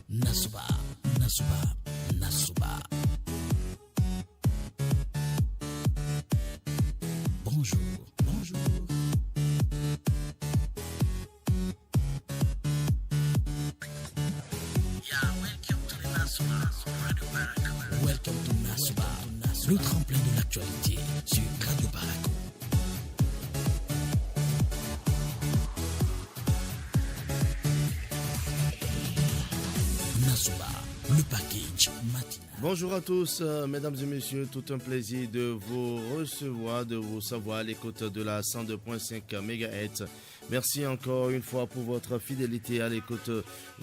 Nasuba, Nasuba, Nasuba. Bonjour, bonjour. Welcome to Nasuba, le tremplin de l'actualité sur Radio Barako. Nasuba, le package matinal. Bonjour à tous, mesdames et messieurs, tout un plaisir de vous recevoir, de vous savoir à l'écoute de la 102.5 MHz. Merci encore une fois pour votre fidélité à l'écoute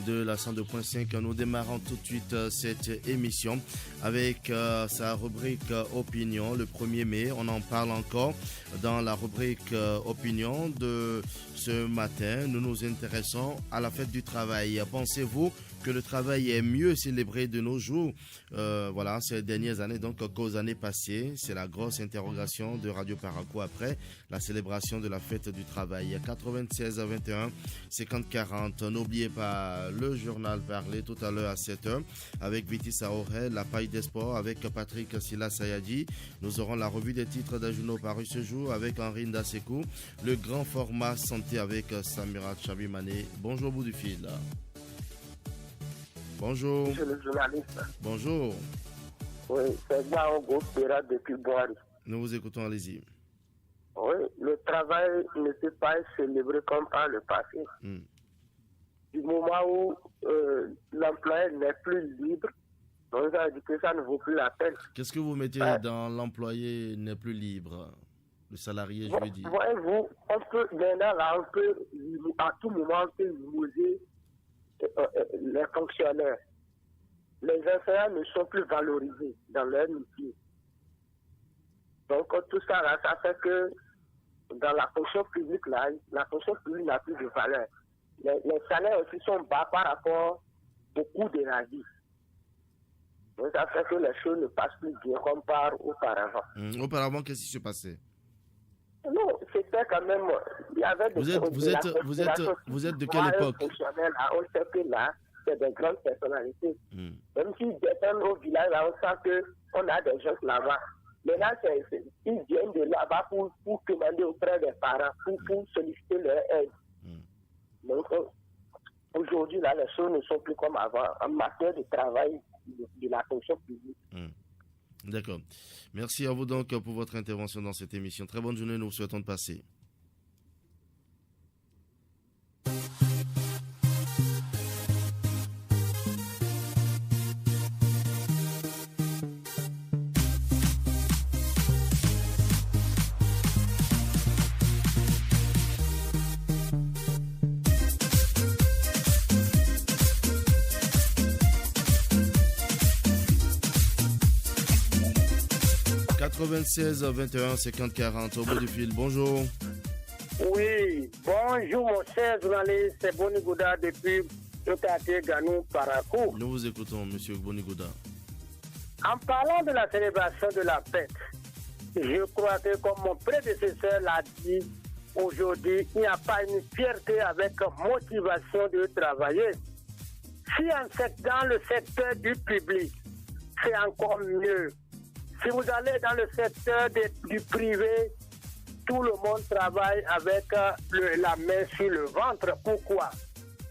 de la 102.5. Nous démarrons tout de suite cette émission avec sa rubrique Opinion. Le 1er mai, on en parle encore dans la rubrique Opinion de ce matin. Nous nous intéressons à la fête du travail. Pensez-vous que le travail est mieux célébré de nos jours, voilà, ces dernières années, donc qu'aux années passées? C'est la grosse interrogation de Radio Barako après la célébration de la fête du travail. 96 21 50 40. N'oubliez pas le journal parlé tout à l'heure à 7h avec Viti Saoré, la paille des sports avec Patrick Silla Sayadi. Nous aurons la revue des titres d'Ajuno paru ce jour avec Henri Ndasekou. Le grand format santé avec Samira Chabimane. Bonjour au bout du fil. Bonjour. Monsieur le journaliste. Bonjour. Oui, c'est Gaogo Pera depuis Boari. Nous vous écoutons, allez-y. Oui, le travail ne peut pas être célébré comme par le passé. Du moment où l'employé n'est plus libre, donc ça veut dire que ça ne vaut plus la peine. Qu'est-ce que vous mettez dans l'employé n'est plus libre? Le salarié, je veux dire. Voyez-vous, on peut, maintenant, là, on peut, à tout moment, on peut limiter les fonctionnaires. Les enseignants ne sont plus valorisés dans leur métier. Donc tout ça là, ça fait que dans la fonction publique là, la fonction publique n'a plus de valeur. Les salaires aussi sont bas par rapport au coût de la vie. Donc ça fait que les choses ne passent plus bien comme par auparavant. Auparavant, qu'est-ce qui se passait? Non, c'était quand même. Il y avait vous êtes de quelle époque? On sait que là, c'est des grandes personnalités. Même s'ils descendent au village, là, on sent qu'on a des gens là-bas. Maintenant, ils viennent de là-bas pour demander auprès des parents, pour solliciter leur aide. Donc, aujourd'hui, là, les choses ne sont plus comme avant en matière de travail de la fonction publique. D'accord. Merci à vous donc pour votre intervention dans cette émission. Très bonne journée, nous vous souhaitons de passer. « 96 21 50 40 au bout du fil. Bonjour. Oui, bonjour mon cher journaliste, c'est Bonigouda depuis Totate Ganou Parakou. Nous vous écoutons, monsieur Bonigouda. En parlant de la célébration de la fête, je crois que comme mon prédécesseur l'a dit, aujourd'hui, il n'y a pas une fierté avec motivation de travailler. Si dans le secteur du public, c'est encore mieux. Si vous allez dans le secteur du privé, tout le monde travaille avec la main sur le ventre. Pourquoi?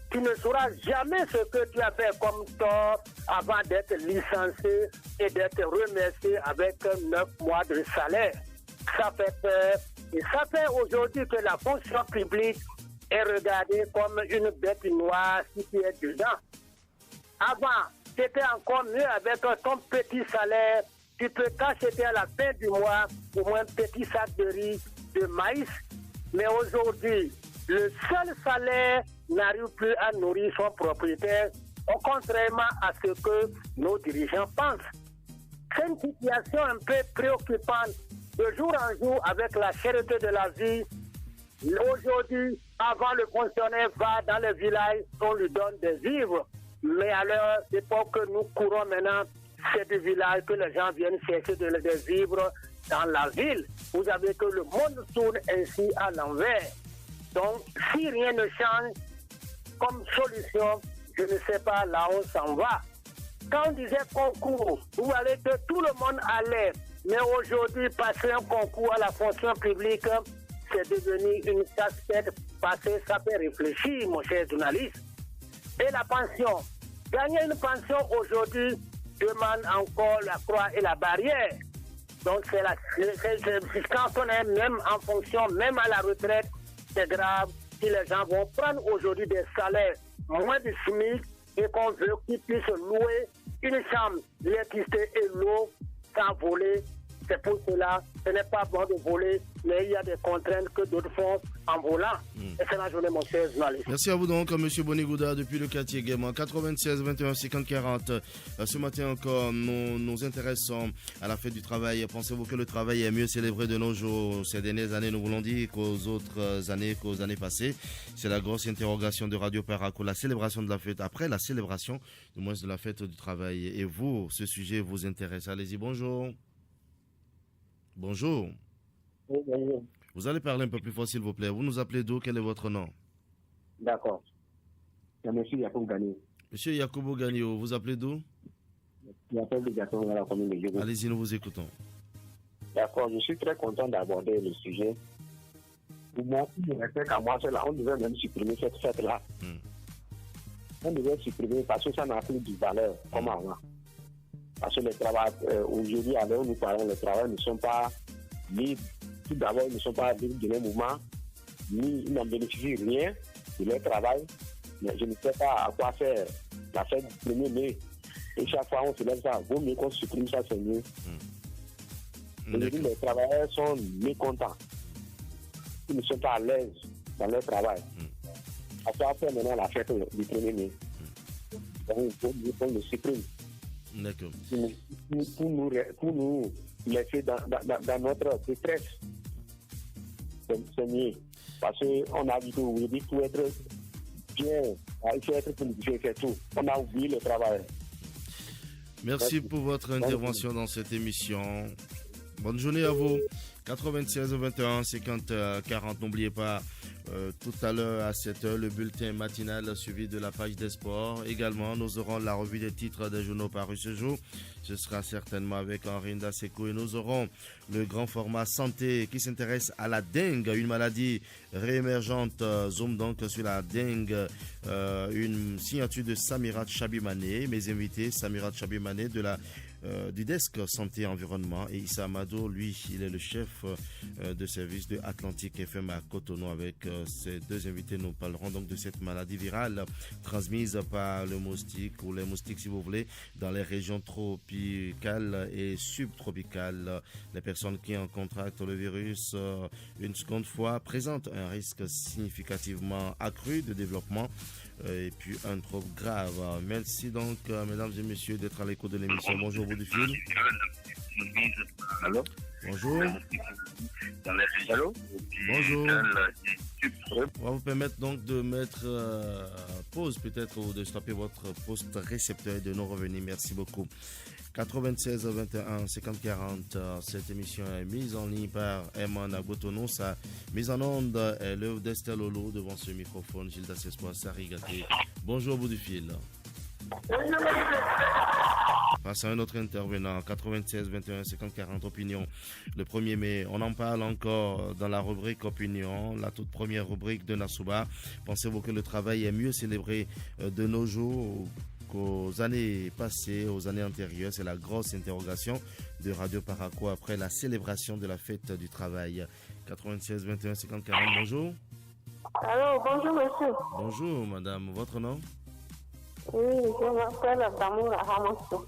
Tu ne sauras jamais ce que tu as fait comme tort avant d'être licencié et d'être remercié avec 9 mois de salaire. Ça fait peur. Et ça fait aujourd'hui que la fonction publique est regardée comme une bête noire si tu es dedans. Avant, c'était encore mieux avec ton petit salaire. Tu peux t'acheter à la fin du mois au moins un petit sac de riz, de maïs. Mais aujourd'hui, le seul salaire n'arrive plus à nourrir son propriétaire, contrairement à ce que nos dirigeants pensent. C'est une situation un peu préoccupante. De jour en jour, avec la cherté de la vie, aujourd'hui, avant le fonctionnaire va dans le village, on lui donne des vivres. Mais à l'heure d'époque que nous courons maintenant, c'est du village que les gens viennent chercher des vivres dans la ville. Vous avez que le monde tourne ainsi à l'envers. Donc, si rien ne change comme solution, je ne sais pas là où on s'en va. Quand on disait concours, vous allez que tout le monde allait. Mais aujourd'hui, passer un concours à la fonction publique, c'est devenu une casse-tête. Passer, ça fait réfléchir, mon cher journaliste. Et la pension. Gagner une pension aujourd'hui demande encore la croix et la barrière. Donc, quand on est même en fonction, même à la retraite, c'est grave si les gens vont prendre aujourd'hui des salaires moins du SMIC et qu'on veut qu'ils puissent louer une chambre, l'électricité et l'eau sans voler. C'est pour cela, ce n'est pas bon de voler, mais il y a des contraintes que d'autres font en volant. Et c'est la journée, mon cher journaliste. Merci à vous donc, M. Bonigouda, depuis le quartier Guéman, 96 21 50 40. Ce matin encore, nous nous intéressons à la fête du travail. Pensez-vous que le travail est mieux célébré de nos jours? Ces dernières années, nous voulons dire qu'aux autres années, qu'aux années passées. C'est la grosse interrogation de Radio Paraco, la célébration de la fête, après la célébration, du moins de la fête du travail. Et vous, ce sujet vous intéresse. Allez-y, bonjour. Bonjour. Oui, bonjour. Vous allez parler un peu plus fort, s'il vous plaît. Vous nous appelez d'où? Quel est votre nom? D'accord. C'est M. Yacoub Gagné. Monsieur Yacoub Gagno, vous appelez d'où? Je m'appelle de Gaston dans la commune de Djogo. Allez-y, nous vous écoutons. D'accord, je suis très content d'aborder le sujet. Pour moi, je respecte qu'à moi, on devait même supprimer cette fête-là. On devait supprimer parce que ça n'a plus de valeur comme avant. Parce que le travail, aujourd'hui, à l'heure où nous parlons, les travailleurs ne sont pas libres. Tout d'abord, ils ne sont pas libres de leur mouvement, ni ils n'en bénéficient rien de leur travail. Mais je ne sais pas à quoi faire la fête du 1er mai. Et chaque fois, on se lève ça. Vaut mieux qu'on supprime ça, c'est mieux. Aujourd'hui, les travailleurs sont mécontents. Ils ne sont pas à l'aise dans leur travail. À quoi faire maintenant la fête du 1er mai? Donc, il faut qu'on le supprime. D'accord. Pour nous laisser dans notre détresse. C'est mieux. Parce qu'on a dit qu'aujourd'hui, pour être bien, il faut être politicien, c'est tout. On a oublié le travail. Merci pour votre intervention dans cette émission. Bonne journée à vous. 96 21 50 40. N'oubliez pas, tout à l'heure à 7h, le bulletin matinal suivi de la page des sports. Également, nous aurons la revue des titres des journaux parus ce jour. Ce sera certainement avec Henri Ndaseko. Et nous aurons le grand format santé qui s'intéresse à la dengue, une maladie réémergente. Zoom donc sur la dengue. Une signature de Samirat Chabimane. Mes invités, Samirat Chabimane de la du desk santé environnement, et Issa Amado, lui, il est le chef de service de Atlantique FM à Cotonou. Avec ces deux invités, nous parlerons donc de cette maladie virale transmise par le moustique, ou les moustiques si vous voulez, dans les régions tropicales et subtropicales. Les personnes qui en contractent le virus une seconde fois présentent un risque significativement accru de développement et puis un trop grave. Merci donc, mesdames et messieurs, d'être à l'écoute de l'émission. Bonjour, bout du fil. Allô? Bonjour. Allô? Bonjour. On va vous permettre donc de mettre pause peut-être, ou de stopper votre poste récepteur et de nous revenir. Merci beaucoup. 96 21 50 40. Cette émission est mise en ligne par Eman Agotono. Sa mise en onde est l'œuvre d'Estelle Lolo. Devant ce microphone, Gilda Sespoir Sarigaté. Bonjour au bout du fil. Face à un autre intervenant, 96 21 50 40 opinion. Le 1er mai, on en parle encore dans la rubrique opinion, la toute première rubrique de Nassouba. Pensez-vous que le travail est mieux célébré de nos jours qu'aux années passées, aux années antérieures? C'est la grosse interrogation de Radio Paraco après la célébration de la fête du travail. 96 21 50 40, bonjour. Allô, bonjour monsieur. Bonjour madame, votre nom? Oui, je m'appelle Damoura Hamasso.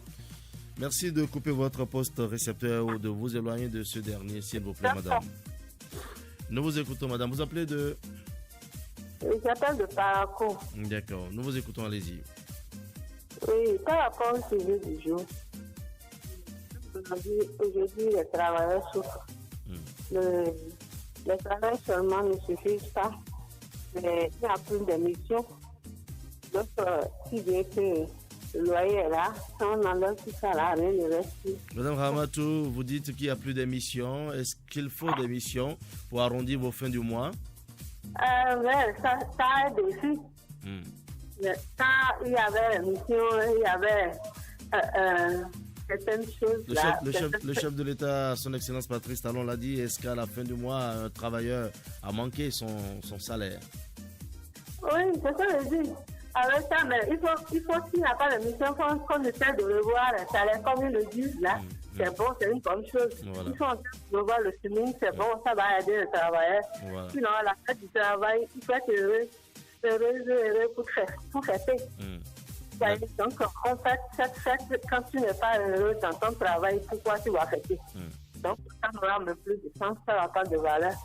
Merci de couper votre poste récepteur ou de vous éloigner de ce dernier, s'il vous plaît, madame. Nous vous écoutons, madame. Vous appelez de... J'appelle de Paraco. D'accord, nous vous écoutons, allez-y. Oui, par rapport au sujet du jour, aujourd'hui, les travailleurs souffrent. Les travailleurs seulement ne suffisent pas. Mais il n'y a plus d'émissions. Donc, si bien que le loyer est là, si on enlève tout ça là, rien ne reste plus. Madame Ramatou, vous dites qu'il n'y a plus d'émissions. Est-ce qu'il faut des missions pour arrondir vos fins du mois? Ouais, ça aide aussi. Quand il y avait l'émission, il y avait certaines choses là. Le chef de l'État, son Excellence Patrice Talon l'a dit, est-ce qu'à la fin du mois, un travailleur a manqué son salaire? Oui, c'est ça que je dis. Avec ça, mais il faut s'il n'y a pas de mission, qu'on essaie de revoir le salaire, comme ils le disent là. C'est bon, c'est une bonne chose. Voilà. Il faut revoir le streaming, c'est bon, ça va aider le travailleur. Voilà. Sinon, à la fin du travail, il faut être heureux pour fêter. Donc, en fait, quand tu n'es pas heureux dans ton travail, pourquoi tu vas fêter? Donc, ça n'aura même plus de sens, ça n'a pas de valeur.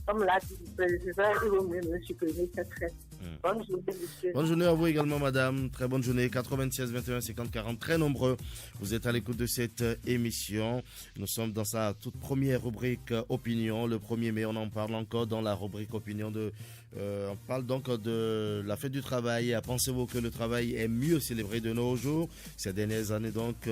Comme l'a dit le président, il vaut mieux me supprimer cette fête. Bonne journée, monsieur. Bonne journée à vous également, madame. Très bonne journée. 96 21 50 40. Très nombreux. Vous êtes à l'écoute de cette émission. Nous sommes dans sa toute première rubrique opinion. Le 1er mai, on en parle encore dans la rubrique opinion on parle donc de la fête du travail. Pensez-vous que le travail est mieux célébré de nos jours, ces dernières années donc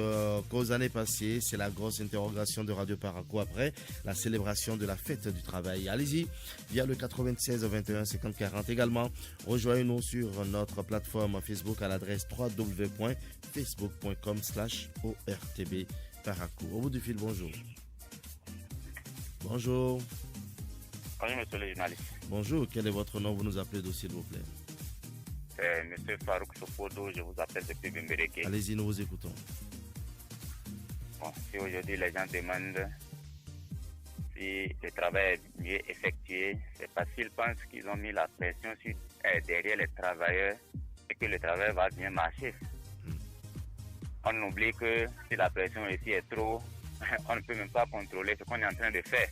qu'aux années passées? C'est la grosse interrogation de Radio Paraco après la célébration de la fête du travail. Allez-y via le 96 21 50 40. Également, rejoignez-nous sur notre plateforme Facebook à l'adresse www.facebook.com/ORTB Paraco. Au bout du fil, bonjour. Bonjour. Bonjour, monsieur le journaliste. Bonjour, quel est votre nom? Vous nous appelez d'où, s'il vous plaît? Monsieur Farouk Sopodo, je vous appelle depuis Bimbereke. Allez-y, nous vous écoutons. Bon, si aujourd'hui les gens demandent si le travail est mieux effectué, c'est parce qu'ils pensent qu'ils ont mis la pression derrière les travailleurs et que le travail va bien marcher. On oublie que si la pression ici est trop, on ne peut même pas contrôler ce qu'on est en train de faire.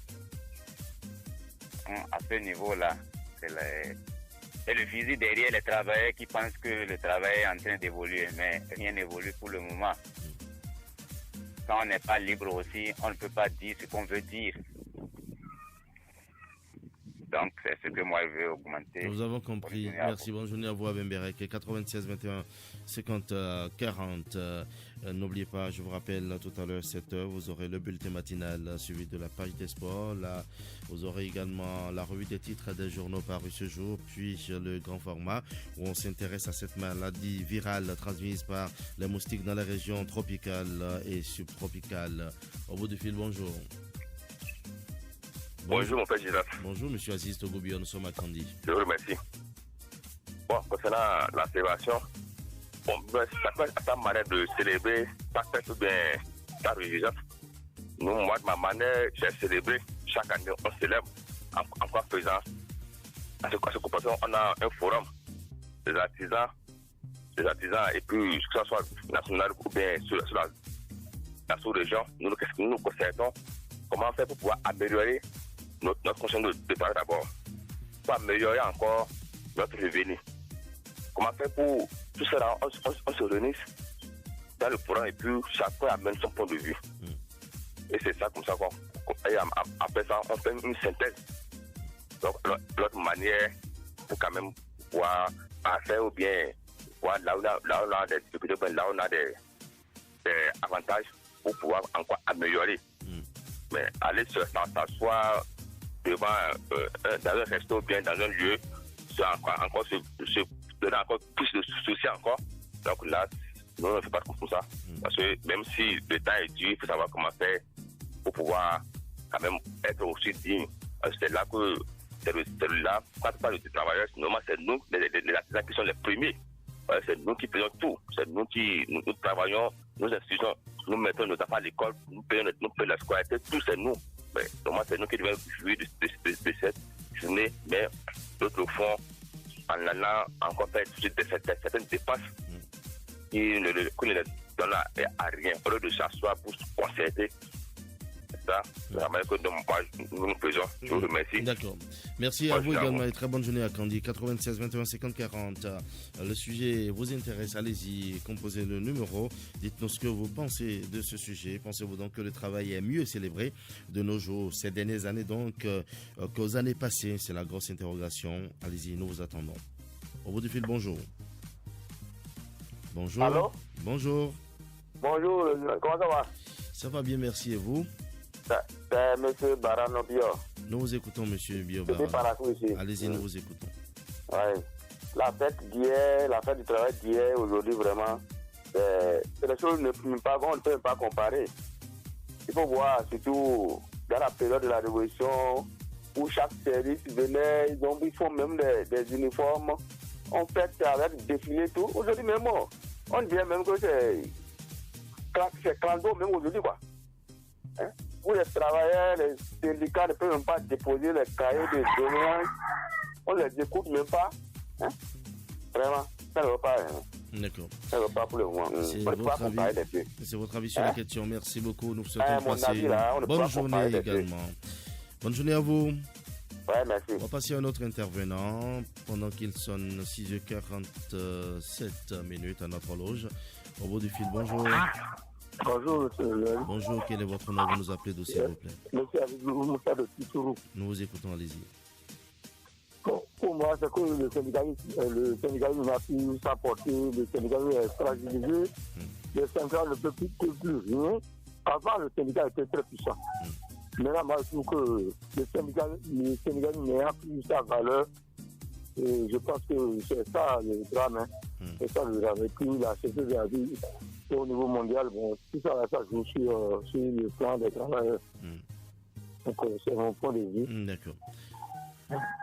À ce niveau-là, c'est le fusil derrière les travailleurs qui pensent que le travail est en train d'évoluer, mais rien n'évolue pour le moment. Quand on n'est pas libre aussi, on ne peut pas dire ce qu'on veut dire. Donc, c'est ce que moi je veux augmenter. Nous avons compris. Merci. Bonne journée à vous à Bemberek. 96 21 50 40. N'oubliez pas, je vous rappelle, tout à l'heure, 7h, vous aurez le bulletin matinal suivi de la page des sports. Là, vous aurez également la revue des titres des journaux parus ce jour, puis le grand format où on s'intéresse à cette maladie virale transmise par les moustiques dans les régions tropicales et subtropicales. Au bout du fil, bonjour. Bonjour, mon père Giraffe. Bonjour, monsieur Aziz Togobio, nous sommes à Kandi. Je vous remercie. Bon, concernant la célébration, bon, ça peut être ta manière de célébrer ta fête ou bien ta religion. Nous, moi, de ma manière, j'ai célébré. Chaque année, on célèbre en quoi faisant. À ce comparaison, on a un forum des artisans et puis, que ce soit national ou bien sur la sous-région, nous concertons comment faire pour pouvoir améliorer notre condition de travail d'abord, pour améliorer encore notre revenu. Comment faire pour tout cela, on se réunisse dans le forum et puis chacun amène son point de vue. Et c'est ça comme ça après ça, on fait une synthèse. Donc, l'autre manière pour quand même pouvoir faire ou bien voir là où on a des difficultés, là où on a des avantages pour pouvoir encore améliorer. Mais aller s'asseoir devant dans un resto ou bien dans un lieu, c'est encore se donner encore plus de soucis encore. Donc là, nous on ne fait pas comme ça. Parce que même si le temps est dur, il faut savoir comment faire pour pouvoir quand même être aussi digne. C'est là que c'est là, quand on parle de travailleurs, normalement c'est nous, les artisans qui sont les premiers. C'est nous qui faisons tout. C'est nous qui nous travaillons, nous institutions, nous mettons nos enfants à l'école, nous payons la scolarité, tout c'est nous. Mais normalement c'est nous qui devons jouir de cette journée, mais d'autres font en allant encore faire certaines dépenses qui ne donnent à rien. Au lieu de s'asseoir pour se concerter, c'est ça, la manière que nous faisons. Je vous remercie. D'accord. Merci à vous également et très bonne journée à Kandi. 96 21 50 40. Le sujet vous intéresse, allez-y, composez le numéro. Dites-nous ce que vous pensez de ce sujet. Pensez-vous donc que le travail est mieux célébré de nos jours, ces dernières années donc, qu'aux années passées? C'est la grosse interrogation. Allez-y, nous vous attendons. Au bout du fil, bonjour. Bonjour. Allô? Bonjour. Bonjour, comment ça va? Ça va bien, merci. Et vous? C'est M. Barano Bio. Nous vous écoutons, monsieur Bio C'est Barano. ici. Allez-y, nous vous écoutons. Ouais. La fête d'hier, la fête du travail d'hier, aujourd'hui, vraiment, c'est des choses qu'on ne peut pas comparer. Il faut voir, surtout dans la période de la Révolution, où chaque service venait, ils font même des uniformes, on fait avec défilé tout. Aujourd'hui même, on dirait même que c'est clando même aujourd'hui, quoi. Hein? Où les travailleurs, les syndicats ne peuvent même pas déposer les cahiers de doléances, on les écoute même pas. Hein? Vraiment, ça ne va pas. Hein? D'accord. Ça ne va pas pour le moment. C'est votre avis sur la question. Merci beaucoup. Nous vous souhaitons passer une bonne journée également. Bonne journée à vous. Ouais, merci. On va passer à un autre intervenant pendant qu'il sonne 6h47 minutes à notre horloge. Au bout du fil, bonjour. Bonjour, monsieur. Bonjour, quel est votre nom? Vous nous appelez d'où, s'il vous plaît? Monsieur Abidou Moussa de Titourou. Nous vous écoutons, allez-y. Pour moi, c'est que le syndicalisme n'a pu s'apporter, le syndicalisme est fragilisé, le syndicat ne peut plus rien. Avant, le syndicat était très puissant. Maintenant, moi, je trouve que le syndicalisme n'a plus sa valeur. Et je pense que c'est ça le drame. Hein. C'est ça le drame. Et puis, la société de la vie au niveau mondial, bon, tout ça, ça joue sur le plan des travailleurs. Donc, c'est mon point de vue. D'accord.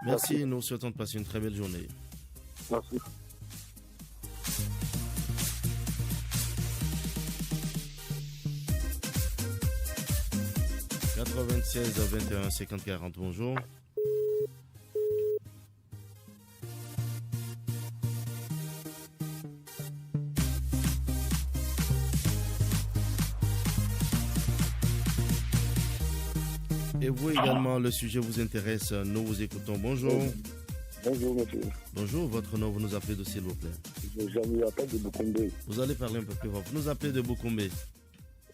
Merci, nous souhaitons de passer une très belle journée. Merci. « 96 21 50 40, bonjour. Et vous également, le sujet vous intéresse, nous vous écoutons. Bonjour. Bonjour, monsieur. Bonjour, votre nom, vous nous appelez de s'il vous plaît. Je vous appelle de Boukoumbe. Vous allez parler un peu plus fort. Vous nous appelez de Boukoumbe.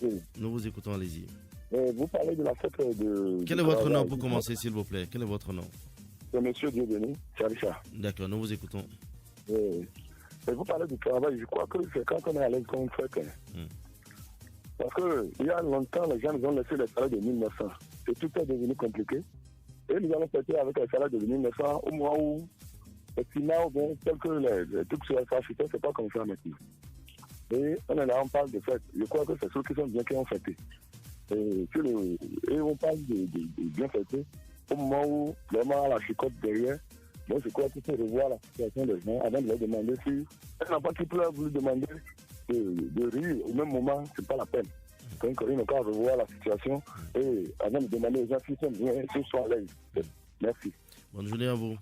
Oui. Nous vous écoutons, allez-y. Vous parlez de la fête de... Quel est votre nom pour commencer, s'il vous plaît? Quel est votre nom? C'est monsieur Dieudonné, Charissa. D'accord, nous vous écoutons. Et vous parlez du travail, je crois que c'est quand on est à l'aise qu'on fait. Parce qu'il y a longtemps, les gens nous ont laissé les salaires de 1900. Et tout est devenu compliqué. Et nous allons fêter avec les salaires de 1900 au mois où, effectivement, tel que les trucs sur la facilité, c'est pas comme ça maintenant. Et on est là, on parle de fête. Je crois que c'est ceux qui sont bien qui ont fêté. Et on parle de bien fêter au moment où vraiment la chicote derrière. Donc je crois qu'il faut revoir la situation des gens avant de leur demander si un enfant qui pleure vous lui demander de rire au même moment, c'est pas la peine. Donc il n'a qu'à revoir la situation et avant de demander aux gens s'ils sont bien, s'ils sont à l'aise. Merci. Bonne journée à vous.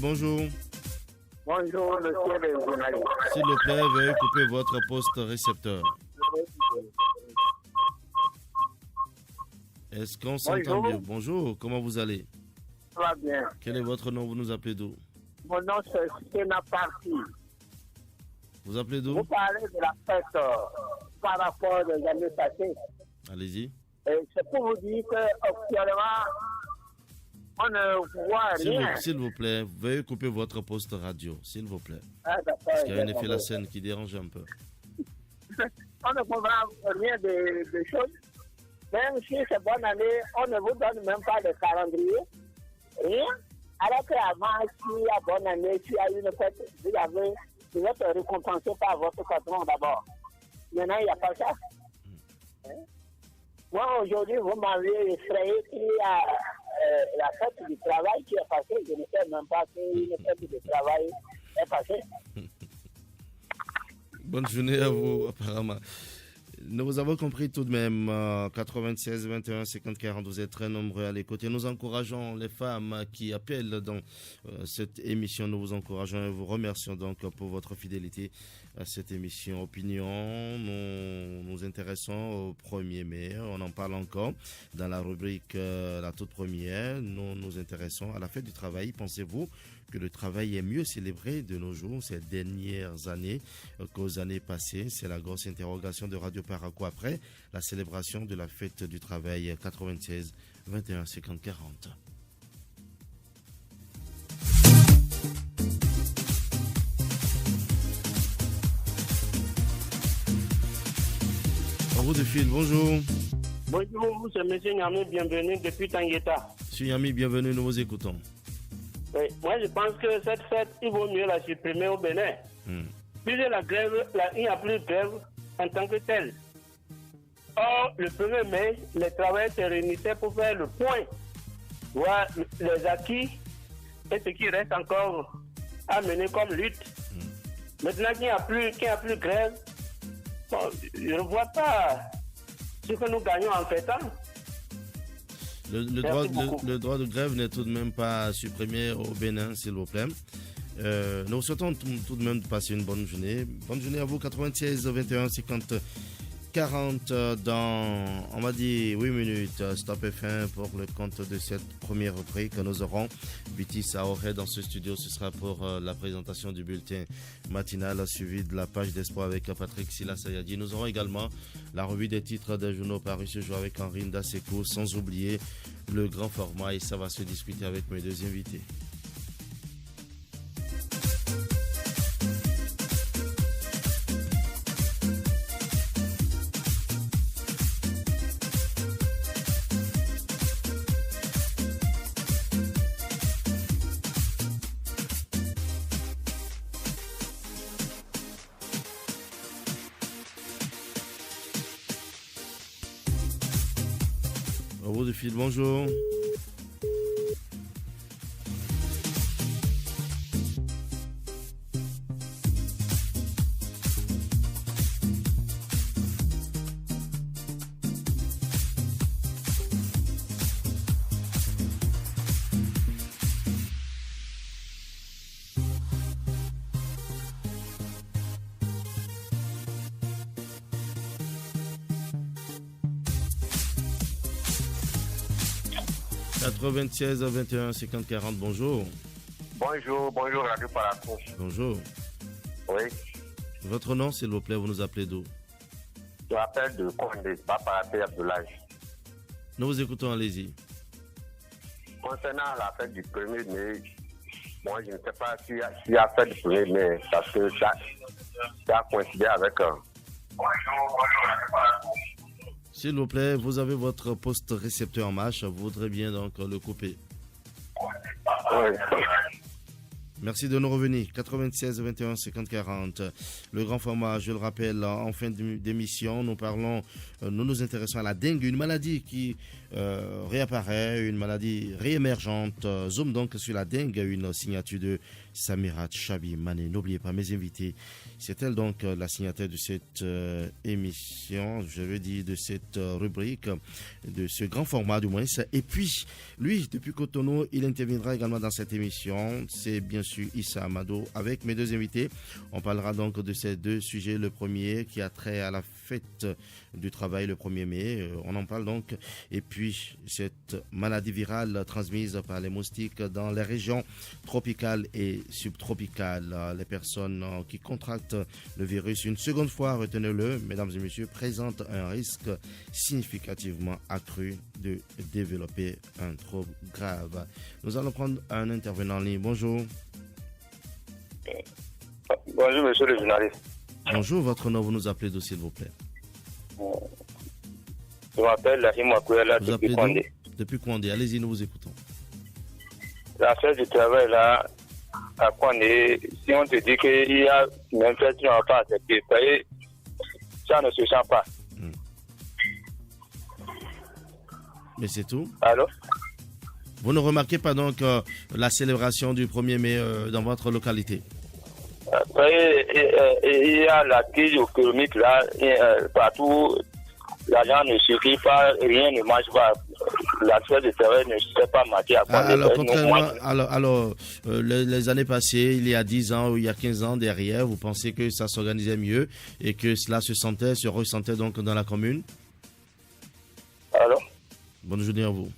Bonjour. Bonjour, monsieur le journaliste. S'il vous plaît, veuillez couper votre poste récepteur. Est-ce qu'on s'entend mieux? Bonjour, comment vous allez? Ça va bien. Quel est votre nom? Vous nous appelez d'où? Mon nom, c'est Sénat Parti. Vous appelez d'où? Vous parlez de la fête par rapport aux années passées. Allez-y. C'est pour vous dire qu'officiellement, on ne voit rien. S'il vous plaît, veuillez couper votre poste radio, s'il vous plaît. Ah, d'accord. Parce qu'il y a un effet la scène qui dérange un peu. On ne comprend rien des choses. Même si c'est bonne année, on ne vous donne même pas de calendrier. Rien. Alors qu'avant, s'il y a bonne année, s'il y a une fête, vous êtes récompensé par votre patron d'abord. Maintenant, il n'y a pas ça. Moi, aujourd'hui, vous m'avez effrayé qu'il y a la fête du travail qui est passée. Je ne sais même pas qu'une fête du travail est passée. Bonne journée à vous, apparemment. Nous avons compris tout de même, 96 21 50 40, vous êtes très nombreux à l'écouter. Nous encourageons les femmes qui appellent dans cette émission. Nous vous encourageons et vous remercions donc pour votre fidélité à cette émission Opinion. Nous nous intéressons au 1er mai. On en parle encore dans la rubrique la toute première. Nous nous intéressons à la fête du travail. Pensez-vous que le travail est mieux célébré de nos jours, ces dernières années, qu'aux années passées? C'est la grosse interrogation de Radio Paraco après la célébration de la fête du travail 96 21 50 40. En route de fil, bonjour. Bonjour, c'est M. Nyami, bienvenue depuis Tangueta. M. Nyami, bienvenue, nous vous écoutons. Oui, moi je pense que cette fête, il vaut mieux la supprimer au Bénin. Puisque la grève, il n'y a plus de grève en tant que telle. Or, le 1er mai, les travailleurs se réunissaient pour faire le point, voir les acquis et ce qui reste encore à mener comme lutte. Maintenant qu'il n'y a plus de grève, bon, je ne vois pas ce que nous gagnons en fêtant. Le droit de grève n'est tout de même pas supprimé au Bénin, s'il vous plaît. Nous souhaitons tout de même de passer une bonne journée. Bonne journée à vous, 96 21 50 40 dans, on va dire, 8 minutes. Stop et fin pour le compte de cette première rubrique. Nous aurons Biti Saoré dans ce studio. Ce sera pour la présentation du bulletin matinal suivi de la page d'espoir avec Patrick Silla Sayadi. Nous aurons également la revue des titres des journaux parus ce jour avec Henri Ndasekou, sans oublier le grand format, et ça va se discuter avec mes deux invités. Bonjour. « 96 21 50 40, bonjour. Bonjour Radio Paraco. Bonjour. Oui. Votre nom, s'il vous plaît, vous nous appelez d'où? Je m'appelle de Condé, Paparaté Abdoulage. Nous vous écoutons, allez-y. Concernant la fête du 1er mai, moi je ne sais pas s'il y a fête du 1er mai, parce que ça a coïncidé avec... Bonjour Radio Paraco. S'il vous plaît, vous avez votre poste récepteur en marche. Vous voudrez bien donc le couper. Oui. Merci de nous revenir. 96 21 50 40. Le grand format, je le rappelle, en fin d'émission, nous nous intéressons à la dengue, une maladie qui réapparaît, une maladie réémergente. Zoom donc sur la dengue, une signature de Samira Chabi Mané. N'oubliez pas mes invités. C'est elle donc la signataire de cette émission, je veux dire de cette rubrique, de ce grand format du moins. Et puis, lui, depuis Cotonou, il interviendra également dans cette émission. C'est bien sûr Issa Amado avec mes deux invités. On parlera donc de ces deux sujets. Le premier qui a trait à la fête du travail le 1er mai. On en parle donc. Et puis, cette maladie virale transmise par les moustiques dans les régions tropicales et subtropicales. Les personnes qui contractent le virus une seconde fois, retenez-le, mesdames et messieurs, présentent un risque significativement accru de développer un trouble grave. Nous allons prendre un intervenant en ligne. Bonjour. Bonjour, monsieur le journaliste. Bonjour, votre nom, vous nous appelez d'où, s'il vous plaît? Je m'appelle Lahim Akouela depuis Condé. Depuis Condé, allez-y, nous vous écoutons. La fête du travail, là, à Condé, si on te dit qu'il y a une fête, tu n'as pas accepté, ça ne se sent pas. Mais c'est tout? Allô? Vous ne remarquez pas donc la célébration du 1er mai dans votre localité? Après, il y a la crise économique là, partout, l'argent ne suffit pas, rien ne marche pas. l'aspect de terrain ne serait pas marqué à quoi. Alors, contrairement, les années passées, il y a 10 ans ou il y a 15 ans derrière, vous pensez que ça s'organisait mieux et que cela se ressentait donc dans la commune? Alors? Bonne journée à vous.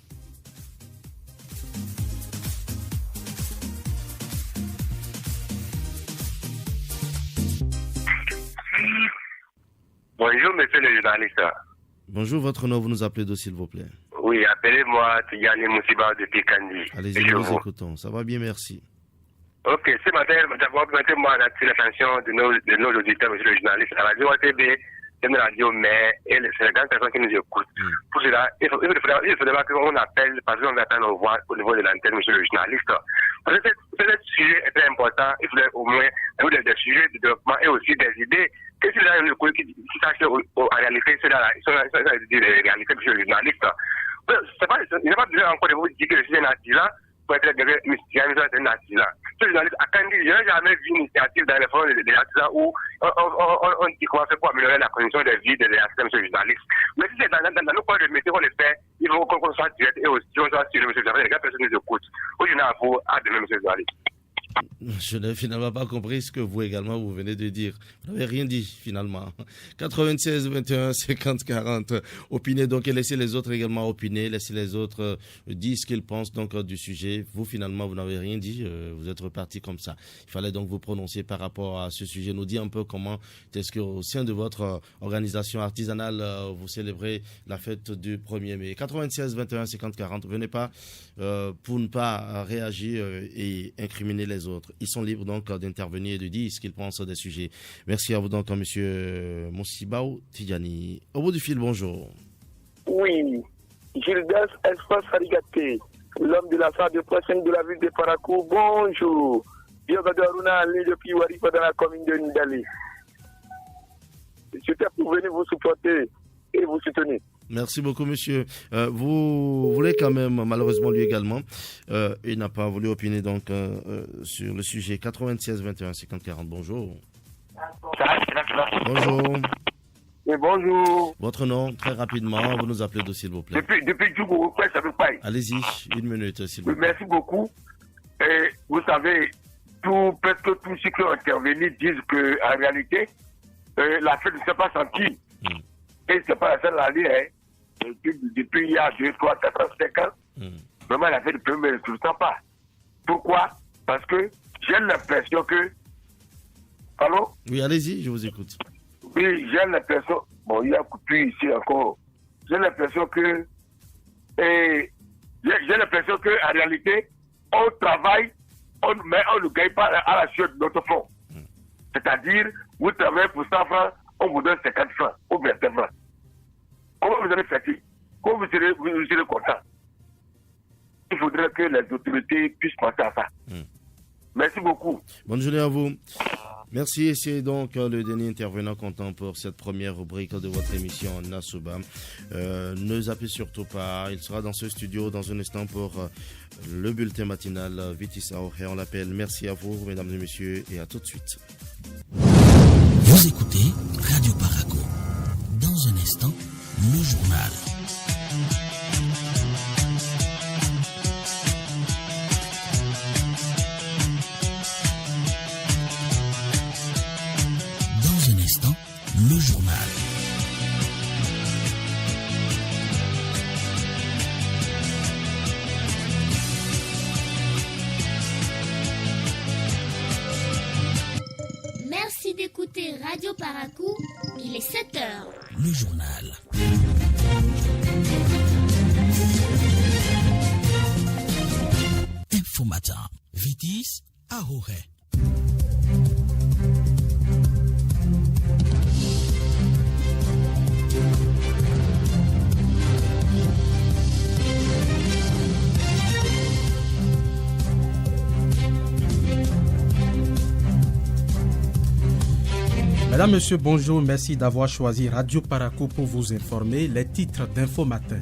Bonjour, monsieur le journaliste. Bonjour, votre nom, vous nous appelez d'où, s'il vous plaît? Oui, appelez-moi Yanni Moussiba de Pikandi. Allez-y, nous vous écoutons. Ça va bien, merci. Ok, ce matin, d'abord, permettez-moi d'attirer l'attention de nos auditeurs, monsieur le journaliste. La radio ATB, c'est une radio, mais c'est les grandes personnes qui nous écoutent. Pour cela, il faudra qu'on appelle, parce qu'on va attendre nos voix au niveau de l'antenne, monsieur le journaliste. Parce que ce sujet est très important. Il faudrait au moins des sujets de développement et aussi des idées. Qu'est-ce qu'il y a qui sachent en réalité, c'est la réalité, monsieur le journaliste. Il n'y a pas besoin encore de vous dire que je suis un artisan pour être un artisan. Ce journaliste, à Kandi, je n'ai jamais vu une initiative dans les fonds des artisans où on dit qu'on va faire pour améliorer la condition de vie des artisans, monsieur le journaliste. Mais si c'est dans nos coins de métier qu'on le fait, il faut qu'on soit direct et aussi on soit sûr, monsieur le journaliste. Les gars, personne nous écoute. Aujourd'hui, à vous, à demain, monsieur le journaliste. Je n'ai finalement pas compris ce que vous également vous venez de dire. Vous n'avez rien dit finalement. 96 21 50 40. Opinez donc et laissez les autres également opiner. Laissez les autres dire ce qu'ils pensent donc du sujet. Vous finalement vous n'avez rien dit. Vous êtes reparti comme ça. Il fallait donc vous prononcer par rapport à ce sujet. Nous dire un peu comment est-ce qu'au sein de votre organisation artisanale vous célébrez la fête du 1er mai. 96 21 50 40. Venez pas pour ne pas réagir et incriminer les autres. Ils sont libres donc d'intervenir et de dire ce qu'ils pensent des sujets. Merci à vous donc, monsieur Moussiba Tidjani. Au bout du fil, bonjour. Oui, Gildas Espas Farigaté, l'homme de la salle de prochaine de la ville de Parakou. Bonjour. Bienvenue à l'île depuis Warifa dans la commune de Ndali. J'étais pour venir vous supporter et vous soutenir. Merci beaucoup, monsieur. Vous voulez quand même, malheureusement, lui également, il n'a pas voulu opiner donc sur le sujet 96 21 50 40. Bonjour. Bonjour. Et bonjour. Votre nom, très rapidement, vous nous appelez d'où, s'il vous plaît. Depuis Djougou, ça veut pas. Allez-y, 1 minute, s'il vous plaît. Merci beaucoup. Et vous savez, presque tous ceux qui ont intervenu disent qu'en réalité, la fête ne s'est pas sentie. Et c'est pas la seule année, hein. Depuis il y a 2, 3, 4 ans, 5 ans, vraiment la fête ne me sent pas. Pourquoi? Parce que j'ai l'impression que... Allô? Oui, allez-y, je vous écoute. Oui, j'ai l'impression... Bon, il y a un coup de pied ici encore. J'ai l'impression que... J'ai l'impression qu'en réalité, on travaille, mais on ne gagne pas à la suite de notre fonds. C'est-à-dire, vous travaillez pour 100 francs, on vous donne 50 francs ou 25 francs. Comment vous allez faire? Comment vous serez content? Il faudrait que les autorités puissent penser à ça. Merci beaucoup. Bonne journée à vous. Merci, et c'est donc le dernier intervenant comptant pour cette première rubrique de votre émission Nasouba. Ne zappez surtout pas, il sera dans ce studio dans un instant pour le bulletin matinal Vitis Aoré, on l'appelle. Merci à vous, mesdames et messieurs, et à tout de suite. Vous écoutez Radio Parakou. Dans un instant, le journal. Dans un instant, le journal. Merci d'écouter Radio Parakou, il est 7h. Le journal. Info Matin. Vitis Aoré. Mesdames, Messieurs, bonjour. Merci d'avoir choisi Radio Parakou pour vous informer. Les titres d'Info Matin.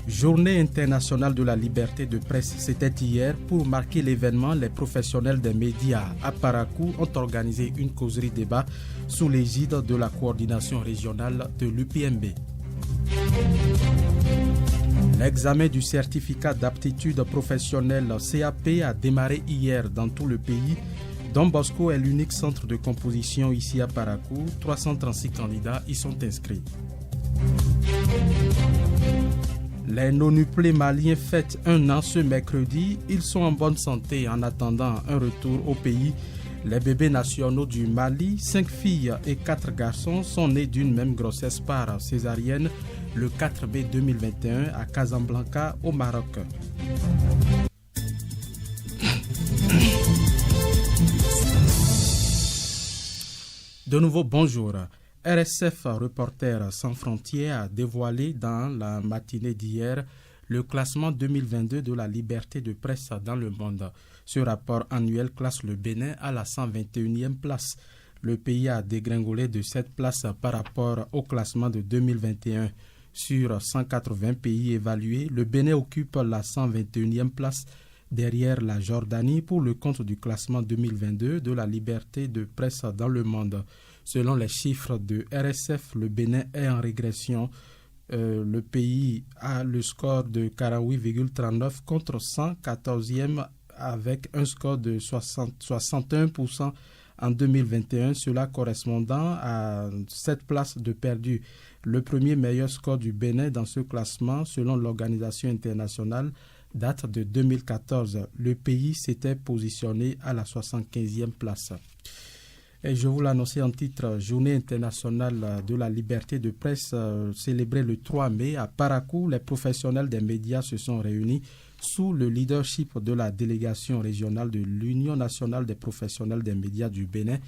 Journée internationale de la liberté de presse, c'était hier. Pour marquer l'événement, les professionnels des médias à Parakou ont organisé une causerie débat sous l'égide de la coordination régionale de l'UPMB. L'examen du certificat d'aptitude professionnelle CAP a démarré hier dans tout le pays. Don Bosco est l'unique centre de composition ici à Parakou. 336 candidats y sont inscrits. Les non-nuplés maliens fêtent 1 an ce mercredi. Ils sont en bonne santé en attendant un retour au pays. Les bébés nationaux du Mali, 5 filles et 4 garçons, sont nés d'une même grossesse par césarienne le 4 mai 2021 à Casablanca, au Maroc. De nouveau, bonjour. RSF Reporters sans frontières a dévoilé dans la matinée d'hier le classement 2022 de la liberté de presse dans le monde. Ce rapport annuel classe le Bénin à la 121e place. Le pays a dégringolé de 7 places par rapport au classement de 2021. Sur 180 pays évalués, le Bénin occupe la 121e place derrière la Jordanie pour le compte du classement 2022 de la liberté de presse dans le monde. Selon les chiffres de RSF, le Bénin est en régression. Le pays a le score de 48,39 contre 114e avec un score de 61% en 2021, cela correspondant à 7 places de perdu. Le premier meilleur score du Bénin dans ce classement, selon l'organisation internationale, date de 2014. Le pays s'était positionné à la 75e place. Et je vous l'annonçais en titre, Journée internationale de la liberté de presse célébrée le 3 mai à Parakou. Les professionnels des médias se sont réunis sous le leadership de la délégation régionale de l'Union nationale des professionnels des médias du Bénin,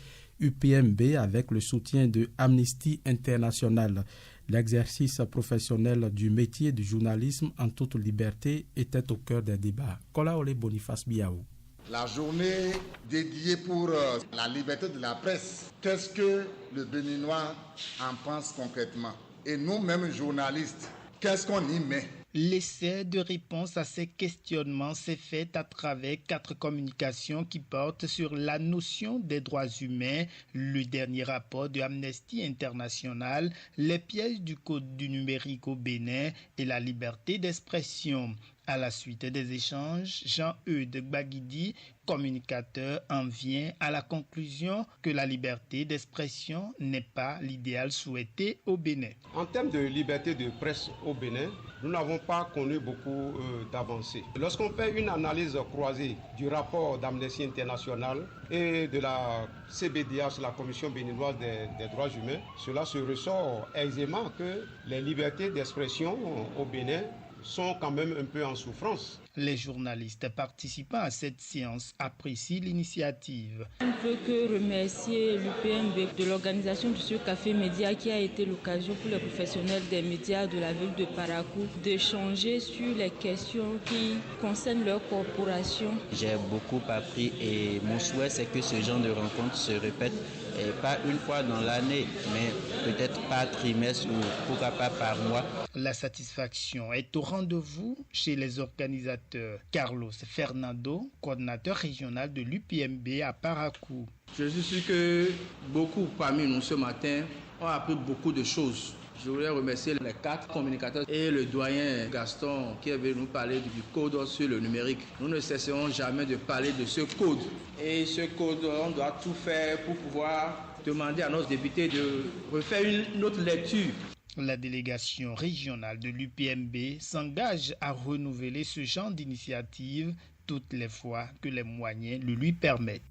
UPMB, avec le soutien de Amnesty International. L'exercice professionnel du métier du journalisme en toute liberté était au cœur des débats. Kolaole Boniface Biaou. La journée dédiée pour la liberté de la presse, qu'est-ce que le Béninois en pense concrètement? Et nous-mêmes journalistes, qu'est-ce qu'on y met? L'essai de réponse à ces questionnements s'est fait à travers 4 communications qui portent sur la notion des droits humains, le dernier rapport de Amnesty International, les pièges du code du numérique au Bénin et la liberté d'expression. À la suite des échanges, Jean-Eudes Gbagidi, communicateur, en vient à la conclusion que la liberté d'expression n'est pas l'idéal souhaité au Bénin. En termes de liberté de presse au Bénin, nous n'avons pas connu beaucoup d'avancées. Lorsqu'on fait une analyse croisée du rapport d'Amnesty International et de la CBDH, la Commission béninoise des droits humains, cela se ressort aisément que les libertés d'expression au Bénin sont quand même un peu en souffrance. Les journalistes participant à cette séance apprécient l'initiative. On ne peut que remercier l'UPMB de l'organisation de ce café média qui a été l'occasion pour les professionnels des médias de la ville de Parakou d'échanger sur les questions qui concernent leur corporation. J'ai beaucoup appris et mon souhait c'est que ce genre de rencontres se répètent. Et pas une fois dans l'année, mais peut-être par trimestre ou pourquoi pas par mois. La satisfaction est au rendez-vous chez les organisateurs. Carlos Fernando, coordinateur régional de l'UPMB à Parakou. Je suis sûr que beaucoup parmi nous ce matin ont appris beaucoup de choses. Je voudrais remercier les 4 communicateurs et le doyen Gaston qui est venu nous parler du code sur le numérique. Nous ne cesserons jamais de parler de ce code. Et ce code, on doit tout faire pour pouvoir demander à nos députés de refaire une autre lecture. La délégation régionale de l'UPMB s'engage à renouveler ce genre d'initiative toutes les fois que les moyens le lui permettent.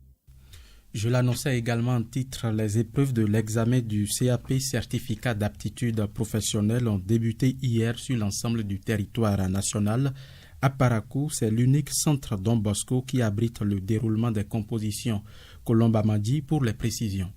Je l'annonçais également en titre, les épreuves de l'examen du CAP, certificat d'aptitude professionnelle, ont débuté hier sur l'ensemble du territoire national. À Parakou, c'est l'unique centre Don Bosco qui abrite le déroulement des compositions. Colombe Amadi pour les précisions.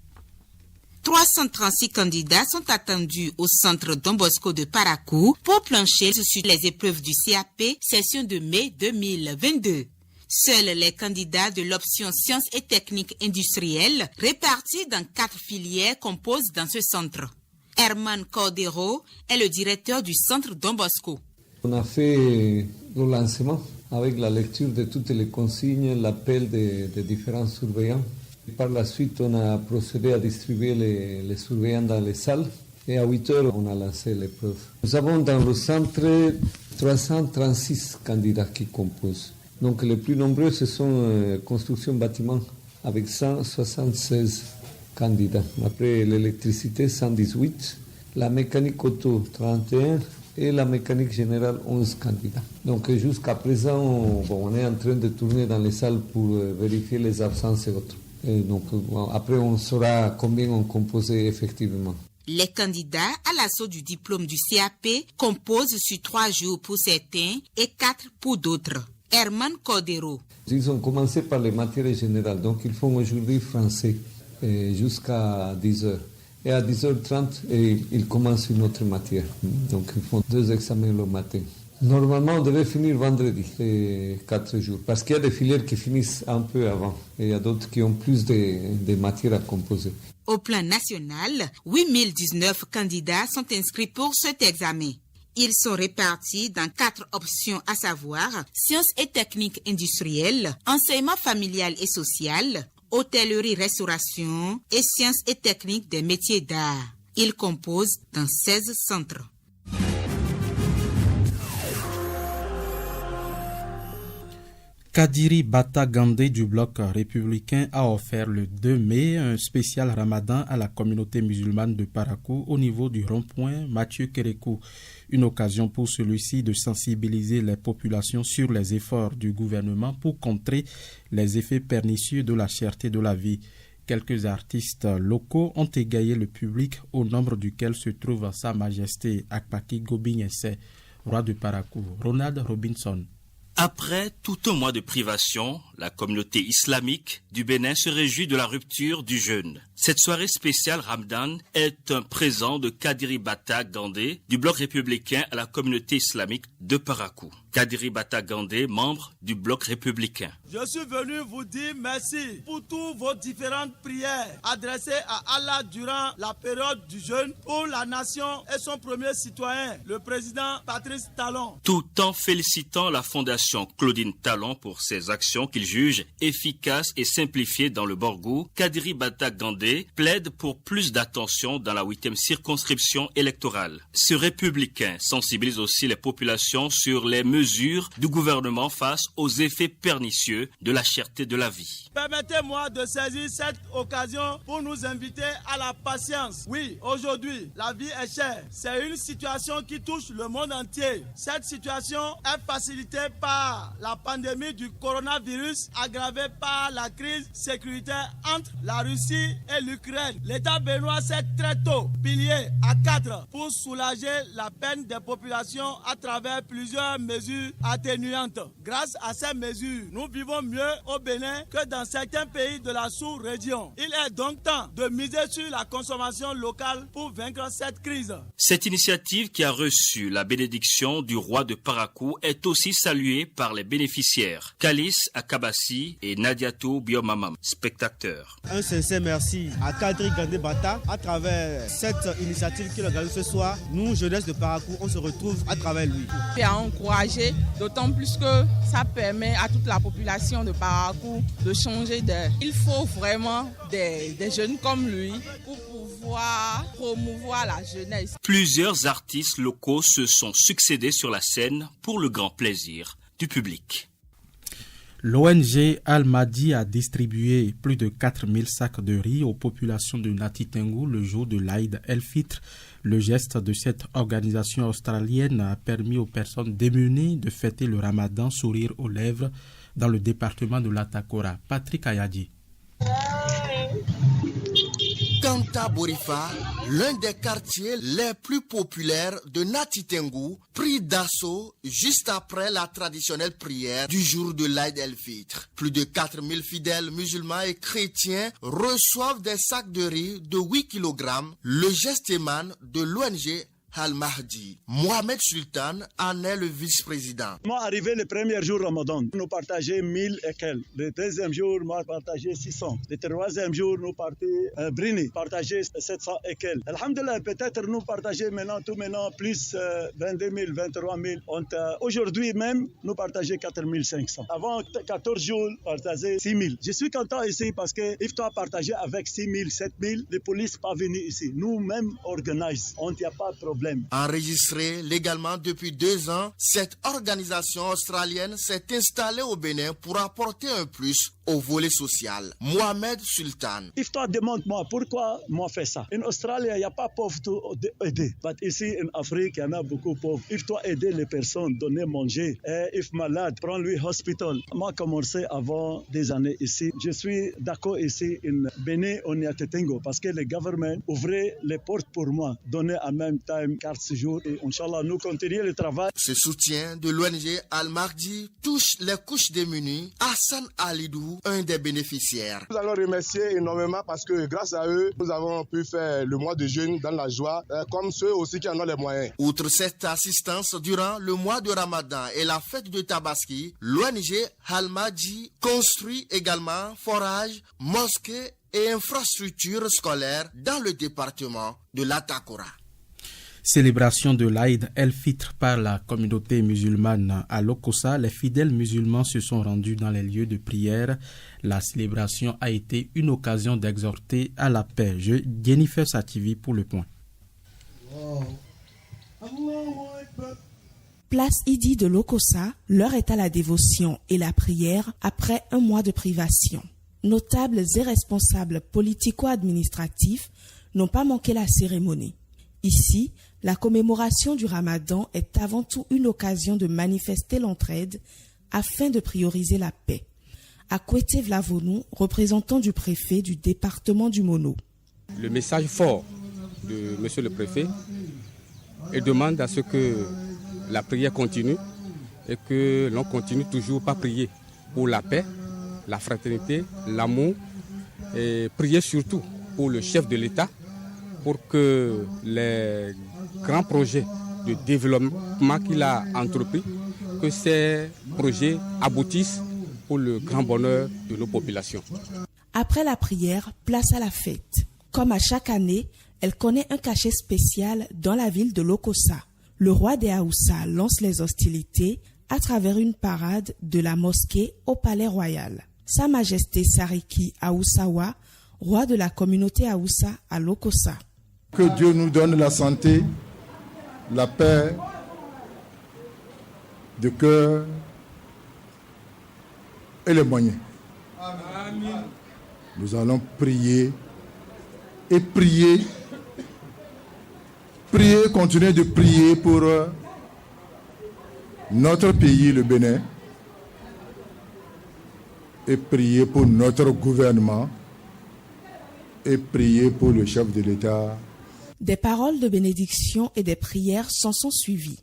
336 candidats sont attendus au centre Don Bosco de Parakou pour plancher sur les épreuves du CAP, session de mai 2022. Seuls les candidats de l'option sciences et techniques industrielles, répartis dans 4 filières, composent dans ce centre. Herman Cordero est le directeur du centre Don Bosco. On a fait le lancement avec la lecture de toutes les consignes, l'appel des différents surveillants. Et par la suite, on a procédé à distribuer les surveillants dans les salles. Et à 8 heures, on a lancé l'épreuve. Nous avons dans le centre 336 candidats qui composent. Donc les plus nombreux, ce sont construction bâtiment avec 176 candidats. Après l'électricité, 118, la mécanique auto, 31 et la mécanique générale, 11 candidats. Donc jusqu'à présent, on est en train de tourner dans les salles pour vérifier les absences et autres. Et donc après, on saura combien on composait effectivement. Les candidats à l'assaut du diplôme du CAP composent sur 3 jours pour certains et 4 pour d'autres. Herman Cordero. Ils ont commencé par les matières générales, donc ils font aujourd'hui français jusqu'à 10h. Et à 10h30, ils commencent une autre matière. Donc ils font 2 examens le matin. Normalement, on devait finir vendredi, 4 jours, parce qu'il y a des filières qui finissent un peu avant, et il y a d'autres qui ont plus de matières à composer. Au plan national, 8019 candidats sont inscrits pour cet examen. Ils sont répartis dans 4 options, à savoir sciences et techniques industrielles, enseignement familial et social, hôtellerie-restauration et sciences et techniques des métiers d'art. Ils composent dans 16 centres. Kadiri Bata Gandé du bloc républicain a offert le 2 mai un spécial ramadan à la communauté musulmane de Parakou au niveau du rond-point Mathieu Kérékou. Une occasion pour celui-ci de sensibiliser les populations sur les efforts du gouvernement pour contrer les effets pernicieux de la cherté de la vie. Quelques artistes locaux ont égayé le public, au nombre duquel se trouve Sa Majesté Akpaki Gobignesse, roi de Parakou, Ronald Robinson. Après tout un mois de privation, la communauté islamique du Bénin se réjouit de la rupture du jeûne. Cette soirée spéciale Ramadan est un présent de Kadiri Bata Gandé du bloc républicain à la communauté islamique de Parakou. Kadiri Bata Gandé, membre du bloc républicain. Je suis venu vous dire merci pour toutes vos différentes prières adressées à Allah durant la période du jeûne pour la nation et son premier citoyen, le président Patrice Talon. Tout en félicitant la fondation Claudine Talon pour ses actions qu'il juge efficaces et simplifiées dans le Borgou, Kadiri Bata Gandé plaide pour plus d'attention dans la 8e circonscription électorale. Ce républicain sensibilise aussi les populations sur les mesures du gouvernement face aux effets pernicieux de la cherté de la vie. Permettez-moi de saisir cette occasion pour nous inviter à la patience. Oui, aujourd'hui, la vie est chère. C'est une situation qui touche le monde entier. Cette situation est facilitée par la pandémie du coronavirus, aggravée par la crise sécuritaire entre la Russie et l'Ukraine. L'État béninois s'est très tôt plié à 4 pour soulager la peine des populations à travers plusieurs mesures atténuantes. Grâce à ces mesures, nous vivons mieux au Bénin que dans certains pays de la sous-région. Il est donc temps de miser sur la consommation locale pour vaincre cette crise. Cette initiative qui a reçu la bénédiction du roi de Parakou est aussi saluée par les bénéficiaires. Kalis Akabassi et Nadiatou Biomamam, spectateurs. Un sincère merci à Kadiri Gandé Bata. À travers cette initiative qu'il organise ce soir, nous, jeunesse de Parakou, on se retrouve à travers lui. Et à encourager, d'autant plus que ça permet à toute la population de Parakou de changer d'air. Il faut vraiment des jeunes comme lui pour pouvoir promouvoir la jeunesse. Plusieurs artistes locaux se sont succédés sur la scène pour le grand plaisir du public. L'ONG Al-Mahdi a distribué plus de 4000 sacs de riz aux populations de Nati Tengou le jour de l'Aïd el-Fitr. Le geste de cette organisation australienne a permis aux personnes démunies de fêter le Ramadan sourire aux lèvres dans le département de l'Atakora. Patrick Ayadi. Kanta Borifa, l'un des quartiers les plus populaires de Nati Tengou, pris d'assaut juste après la traditionnelle prière du jour de l'Aïd el-Fitr. Plus de 4000 fidèles musulmans et chrétiens reçoivent des sacs de riz de 8 kg. Le geste émane de l'ONG Al-Mahdi. Mohamed Sultan en est le vice-président. Moi, arrivé le premier jour Ramadan, nous partageons 1000 et quelques. Le deuxième jour, nous partageons 600. Le troisième jour, nous partons Brini, partager 700 et quelques. Alhamdulillah, peut-être nous partager maintenant, plus 22 000, 23 000. Aujourd'hui même, nous partageons 4 500. Avant 14 jours, partager 6 000. Je suis content ici parce que if tu as partagé avec 6 000, 7 000, les polices pas venus ici. Nous-mêmes organisons. On n'y a pas de problème. Enregistrée légalement depuis 2 ans, cette organisation australienne s'est installée au Bénin pour apporter un plus au volet social. Mohamed Sultan. If toi demande-moi pourquoi moi fais ça. En Australie, il n'y a pas de pauvres à aider. Mais ici, en Afrique, il y en a beaucoup de pauvres. Il doit aider les personnes, donner manger. Et if malade, prends-lui hospital. Moi, commencé avant des années ici. Je suis d'accord ici en Bénin, on est à Tetengo, parce que le gouvernement ouvrait les portes pour moi, donner en même temps carte séjour. Et Inch'Allah, nous continuons le travail. Ce soutien de l'ONG Al-Mahdi touche les couches démunies. Hassan Alidou, un des bénéficiaires. Nous allons remercier énormément parce que grâce à eux, nous avons pu faire le mois de jeûne dans la joie, comme ceux aussi qui en ont les moyens. Outre cette assistance durant le mois de Ramadan et la fête de Tabaski, l'ONG Al-Mahdi construit également forages, mosquées et infrastructures scolaires dans le département de l'Atakora. Célébration de l'Aïd el-Fitr par la communauté musulmane à Lokossa, les fidèles musulmans se sont rendus dans les lieux de prière. La célébration a été une occasion d'exhorter à la paix. Jennifer Sativi pour le point. Place Idi de Lokossa, l'heure est à la dévotion et la prière après un mois de privation. Notables et responsables politico-administratifs n'ont pas manqué la cérémonie. Ici, la commémoration du Ramadan est avant tout une occasion de manifester l'entraide afin de prioriser la paix. Akwete Vlavonou, représentant du préfet du département du Mono. Le message fort de monsieur le préfet demande à ce que la prière continue et que l'on continue toujours par prier pour la paix, la fraternité, l'amour et prier surtout pour le chef de l'État pour que les grands projets de développement qu'il a entrepris, que ces projets aboutissent pour le grand bonheur de nos populations. Après la prière, place à la fête. Comme à chaque année, elle connaît un cachet spécial dans la ville de Lokossa. Le roi des Haoussa lance les hostilités à travers une parade de la mosquée au palais royal. Sa Majesté Sariki Haoussawa, roi de la communauté Haoussa à Lokossa. Que Dieu nous donne la santé, la paix de cœur et les moyens. Amen. Nous allons prier et prier, continuer de prier pour notre pays, le Bénin, et prier pour notre gouvernement, et prier pour le chef de l'État. Des paroles de bénédiction et des prières s'en sont suivies.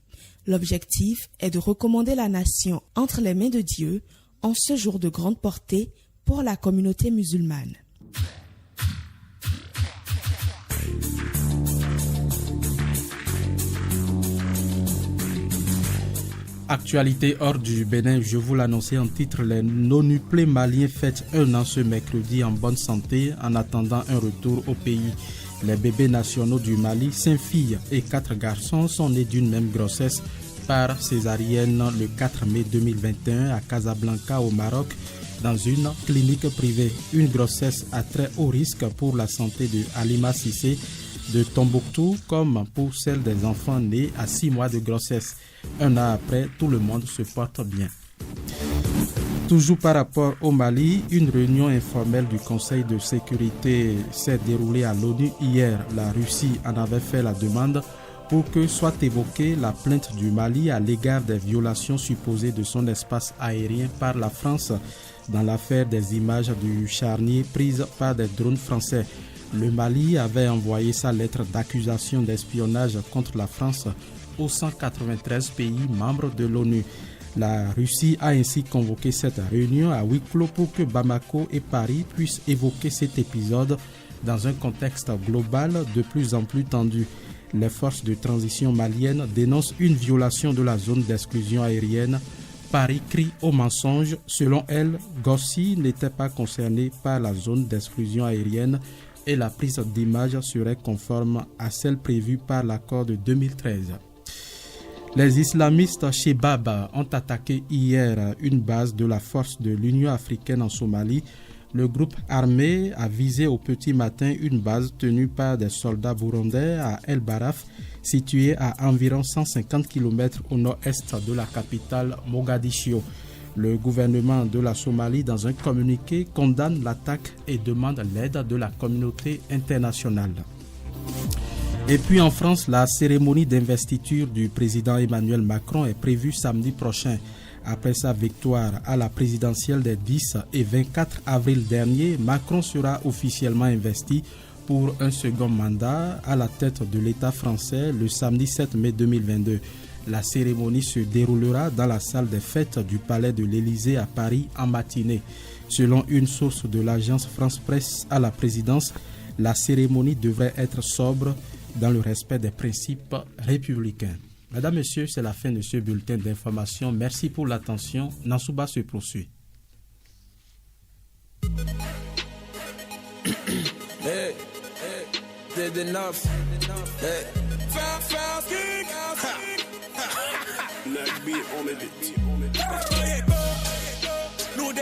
L'objectif est de recommander la nation entre les mains de Dieu en ce jour de grande portée pour la communauté musulmane. Actualité hors du Bénin, je vous l'annonçais en titre, les non-nuplés maliens fêtent 1 an ce mercredi en bonne santé en attendant un retour au pays. Les bébés nationaux du Mali, 5 filles et 4 garçons, sont nés d'une même grossesse par césarienne le 4 mai 2021 à Casablanca au Maroc dans une clinique privée. Une grossesse à très haut risque pour la santé de Halima Sissé de Tombouctou comme pour celle des enfants nés à 6 mois de grossesse. 1 an après, tout le monde se porte bien. Toujours par rapport au Mali, une réunion informelle du Conseil de sécurité s'est déroulée à l'ONU hier. La Russie en avait fait la demande pour que soit évoquée la plainte du Mali à l'égard des violations supposées de son espace aérien par la France dans l'affaire des images du charnier prises par des drones français. Le Mali avait envoyé sa lettre d'accusation d'espionnage contre la France aux 193 pays membres de l'ONU. La Russie a ainsi convoqué cette réunion à huis clos pour que Bamako et Paris puissent évoquer cet épisode dans un contexte global de plus en plus tendu. Les forces de transition maliennes dénoncent une violation de la zone d'exclusion aérienne. Paris crie au mensonge. Selon elle, Gossi n'était pas concerné par la zone d'exclusion aérienne et la prise d'image serait conforme à celle prévue par l'accord de 2013. Les islamistes Shebab ont attaqué hier une base de la force de l'Union africaine en Somalie. Le groupe armé a visé au petit matin une base tenue par des soldats burundais à El Baraf, située à environ 150 km au nord-est de la capitale Mogadiscio. Le gouvernement de la Somalie, dans un communiqué, condamne l'attaque et demande l'aide de la communauté internationale. Et puis en France, la cérémonie d'investiture du président Emmanuel Macron est prévue samedi prochain. Après sa victoire à la présidentielle des 10 et 24 avril dernier, Macron sera officiellement investi pour un second mandat à la tête de l'État français le samedi 7 mai 2022. La cérémonie se déroulera dans la salle des fêtes du Palais de l'Élysée à Paris en matinée. Selon une source de l'agence France Presse à la présidence, la cérémonie devrait être sobre dans le respect des principes républicains. Mesdames, Messieurs, c'est la fin de ce bulletin d'information. Merci pour l'attention. Nansouba se poursuit. Hey, did enough. Hey. Nous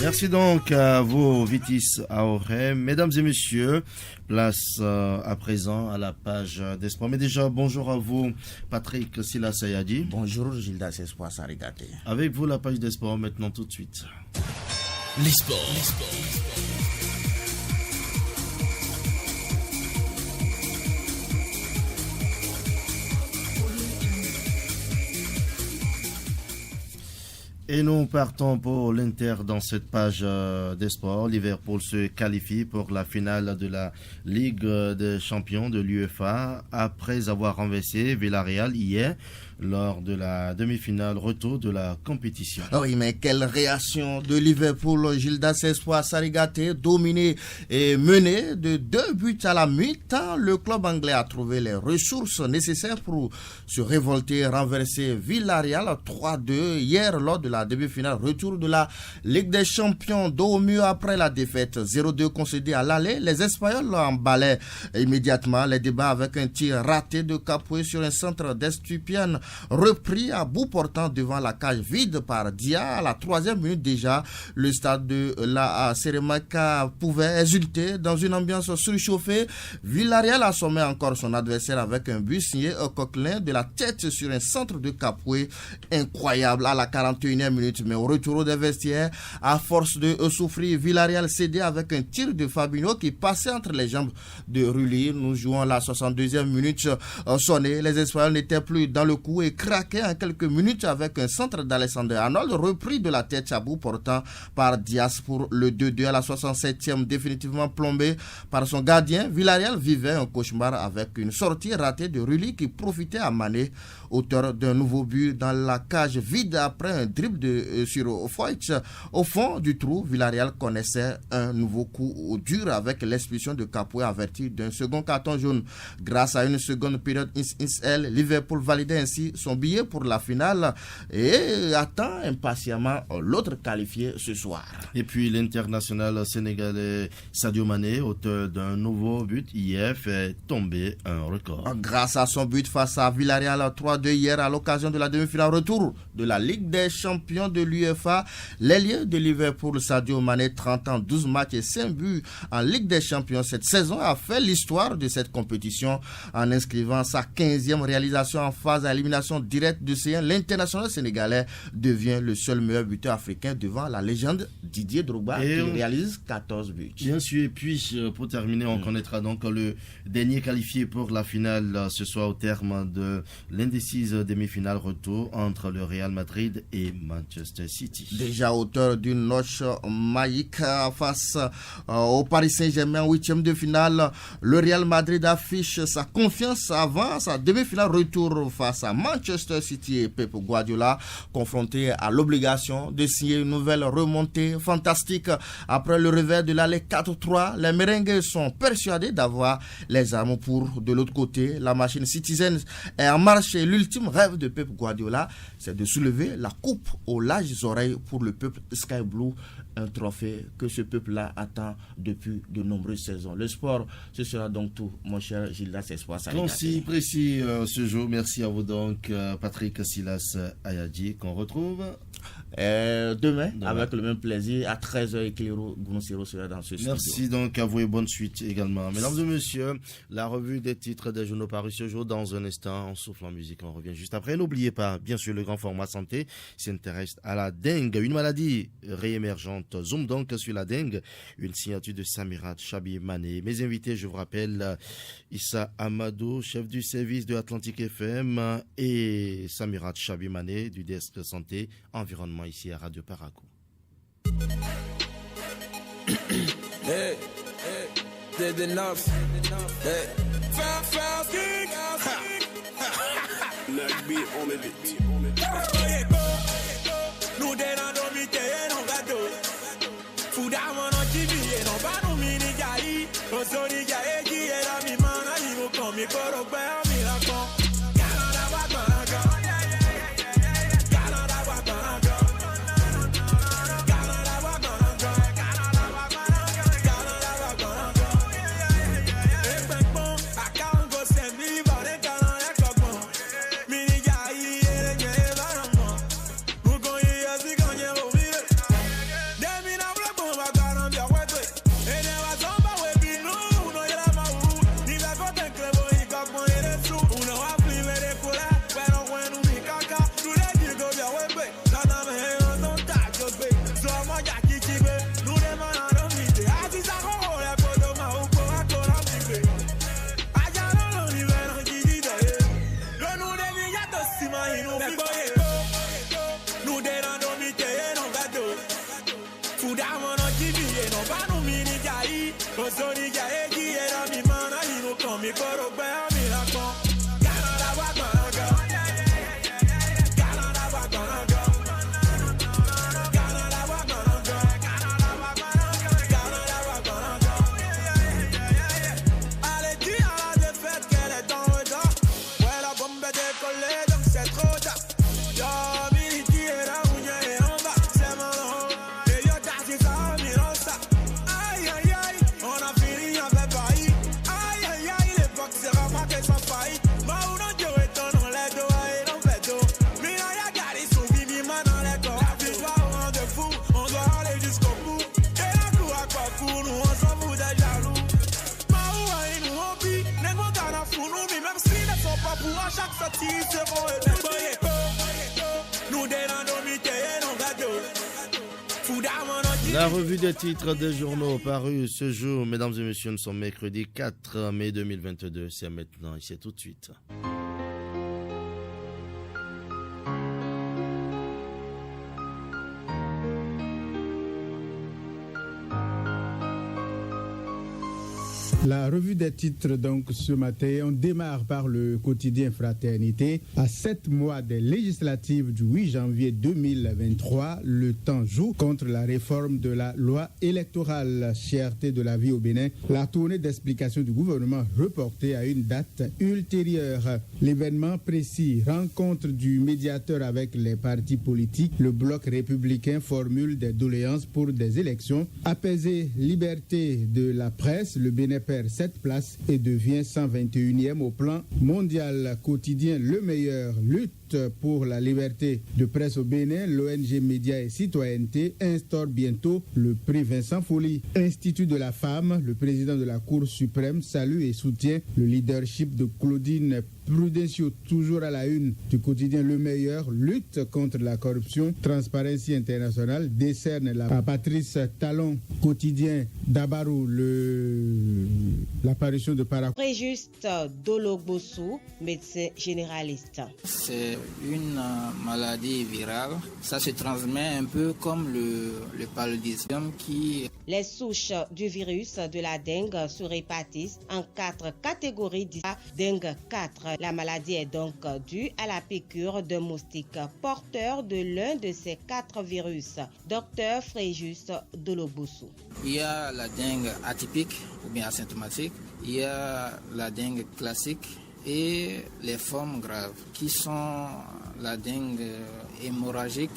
Merci donc à vous, Vitis Aoré. Mesdames et messieurs, place à présent à la page des sports. Mais déjà, bonjour à vous, Patrick Silla Sayadi. Bonjour, Gildas Espoir Sarigate. Avec vous, la page des sports, maintenant tout de suite. Les sports. Et nous partons pour l'Inter dans cette page des sports. Liverpool se qualifie pour la finale de la Ligue des champions de l'UEFA après avoir renversé Villarreal hier lors de la demi-finale retour de la compétition. Oui, mais quelle réaction de Liverpool, Gildas Espoir Sarigate, dominé et mené de 2 buts à la mi-temps. Le club anglais a trouvé les ressources nécessaires pour se révolter et renverser Villarreal 3-2 hier lors de la demi-finale retour de la Ligue des champions. Au mieux après la défaite 0-2 concédée à l'aller, les Espagnols emballaient immédiatement les débats avec un tir raté de Capoue sur un centre d'Estupian repris à bout portant devant la cage vide par Dia. À la 3e minute déjà, le stade de la Seremaka pouvait exulter dans une ambiance surchauffée. Villarreal assommait encore son adversaire avec un but signé Coquelin de la tête sur un centre de Capoué incroyable à la 41e minute. Mais au retour des vestiaires, à force de souffrir, Villarreal cédait avec un tir de Fabinho qui passait entre les jambes de Rulli. Nous jouons la 62e minute sonnée. Les Espagnols n'étaient plus dans le coup et craquaient en quelques minutes avec un centre d'Alexander Arnold repris de la tête à bout portant par Diaz pour le 2-2 à la 67e, définitivement plombé par son gardien. Villarreal vivait un cauchemar avec une sortie ratée de Rulli qui profitait à Mané, auteur d'un nouveau but dans la cage vide après un dribble sur Foyt. Au fond du trou, Villarreal connaissait un nouveau coup dur avec l'expulsion de Capoué averti d'un second carton jaune. Grâce à une seconde période ISL, Liverpool validait ainsi son billet pour la finale et attend impatiemment l'autre qualifié ce soir. Et puis l'international sénégalais Sadio Mané, auteur d'un nouveau but hier, fait tomber un record. Grâce à son but face à Villarreal 3-2 hier à l'occasion de la demi-finale retour de la Ligue des champions de l'UEFA, l'ailier de Liverpool Sadio Mané, 30 ans, 12 matchs et 5 buts en Ligue des champions cette saison, a fait l'histoire de cette compétition en inscrivant sa 15e réalisation en phase à élimination directe de C1. L'international sénégalais devient le seul meilleur buteur africain devant la légende Didier Drogba qui réalise 14 buts. Bien sûr, et puis pour terminer, on connaîtra donc le dernier qualifié pour la finale ce soir au terme de l'indécise demi-finale retour entre le Real Madrid et Manchester City. Déjà auteur d'une noche magique face au Paris Saint-Germain en 8e de finale, le Real Madrid affiche sa confiance avant sa demi-finale retour face à Manchester City et Pep Guardiola, confronté à l'obligation de signer une nouvelle remontée fantastique. Après le revers de l'aller 4-3, les merengues sont persuadés d'avoir les armes pour de l'autre côté. La machine citizen est en marche et l'ultime rêve de Pep Guardiola, c'est de soulever la coupe aux larges oreilles pour le peuple Sky Blue, un trophée que ce peuple-là attend depuis de nombreuses saisons. Le sport, ce sera donc tout, mon cher Gildas Espoir. Concis, précis ce jour. Merci à vous donc, Patrick Silas Ayadji, qu'on retrouve demain, avec le même plaisir, à 13h, Eklero Gounsiro sera dans ce studio. Merci donc à vous et bonne suite également. Mesdames et messieurs, la revue des titres des journaux parus ce jour. Dans un instant, on souffle en musique, on revient juste après. N'oubliez pas, bien sûr, le grand format santé s'intéresse à la dengue, une maladie réémergente. Zoom donc sur la dengue, une signature de Samirat Chabi Mané. Mes invités, je vous rappelle, Issa Amadou, chef du service de Atlantique FM, et Samirat Chabi Mané du desk santé environnement ici à Radio Parakou. Hey, hey, did enough. Hey, fast king. Let's be on the beat. Nous dénonçons mité non gâteau. Fouda mon TV non pas nous mini gai. On soni gai qui est la mi mana il faut comme coro per mi la con. Canada va Canada. Canada va Canada. Canada va Canada. Canada va Canada. Canada va Canada. Et ben bon, a Congo c'est mi bare Canada coco. Mini gai et les va non. Nous connait asi connait au vide. Demi na bla bon va Canada ouais. Et ne va tomba ouais binu, no yela ma u. Ni va côté club y coco et les sous. Uno va primer de cola, pero bueno mi caca. Tú le digo bien ouais be. Nana me no tacho be. So mo ya kikibe. Nous les manano mite. Asi sa ko le kodo ma u ko akora mite. Aya no ni ver kiki de. Lo nu de mi ya to si ma inu fi boye. Nous dérando mite no gato. Fouda mon TV non pas nous mini gai. On soni gai qui est la mi mana inu comme coro per mi la con. Canada va Canada. Canada va Canada. Canada va Canada. Canada va Canada. Canada va Canada. Allez dis à la défaite qu'elle est en retard. Ouais la bombe est décollée donc c'est trop tard. Yo mini qui est là où y est en bas. C'est mon nom. Et yo t'as dit ça mi ça. Aïe aïe aïe. On a fini avec La revue des titres des journaux parus ce jour, mesdames et messieurs, nous sommes mercredi 4 mai 2022. C'est maintenant et c'est tout de suite. La revue des titres, donc, ce matin, on démarre par le quotidien Fraternité. À 7 mois des législatives du 8 janvier 2023, le temps joue contre la réforme de la loi électorale. Cherté de la vie au Bénin, la tournée d'explication du gouvernement reportée à une date ultérieure. L'événement précis, rencontre du médiateur avec les partis politiques, le bloc républicain formule des doléances pour des élections. Apaisée, liberté de la presse, le Bénin perd 7 places et devient 121e au plan mondial. Quotidien Le Meilleur, lutte pour la liberté de presse au Bénin, l'ONG Médias et Citoyenneté instaure bientôt le prix Vincent Folly. Institut de la femme, le président de la Cour suprême salue et soutient le leadership de Claudine Prudencio, toujours à la une du quotidien Le Meilleur, lutte contre la corruption. Transparency International décerne à Patrice Talon. Quotidien Dabarou, l'apparition de Parakou. Fréjuste Dologbosu, médecin généraliste. C'est une maladie virale. Ça se transmet un peu comme le paludisme qui... Les souches du virus de la dengue se répartissent en 4 catégories. Dengue 4. La maladie est donc due à la piqûre d'un moustique porteur de l'un de ces 4 virus. Docteur Fréjuste Dologbosu. Il y a la dengue atypique ou bien asymptomatique. Il y a la dengue classique et les formes graves qui sont la dengue hémorragique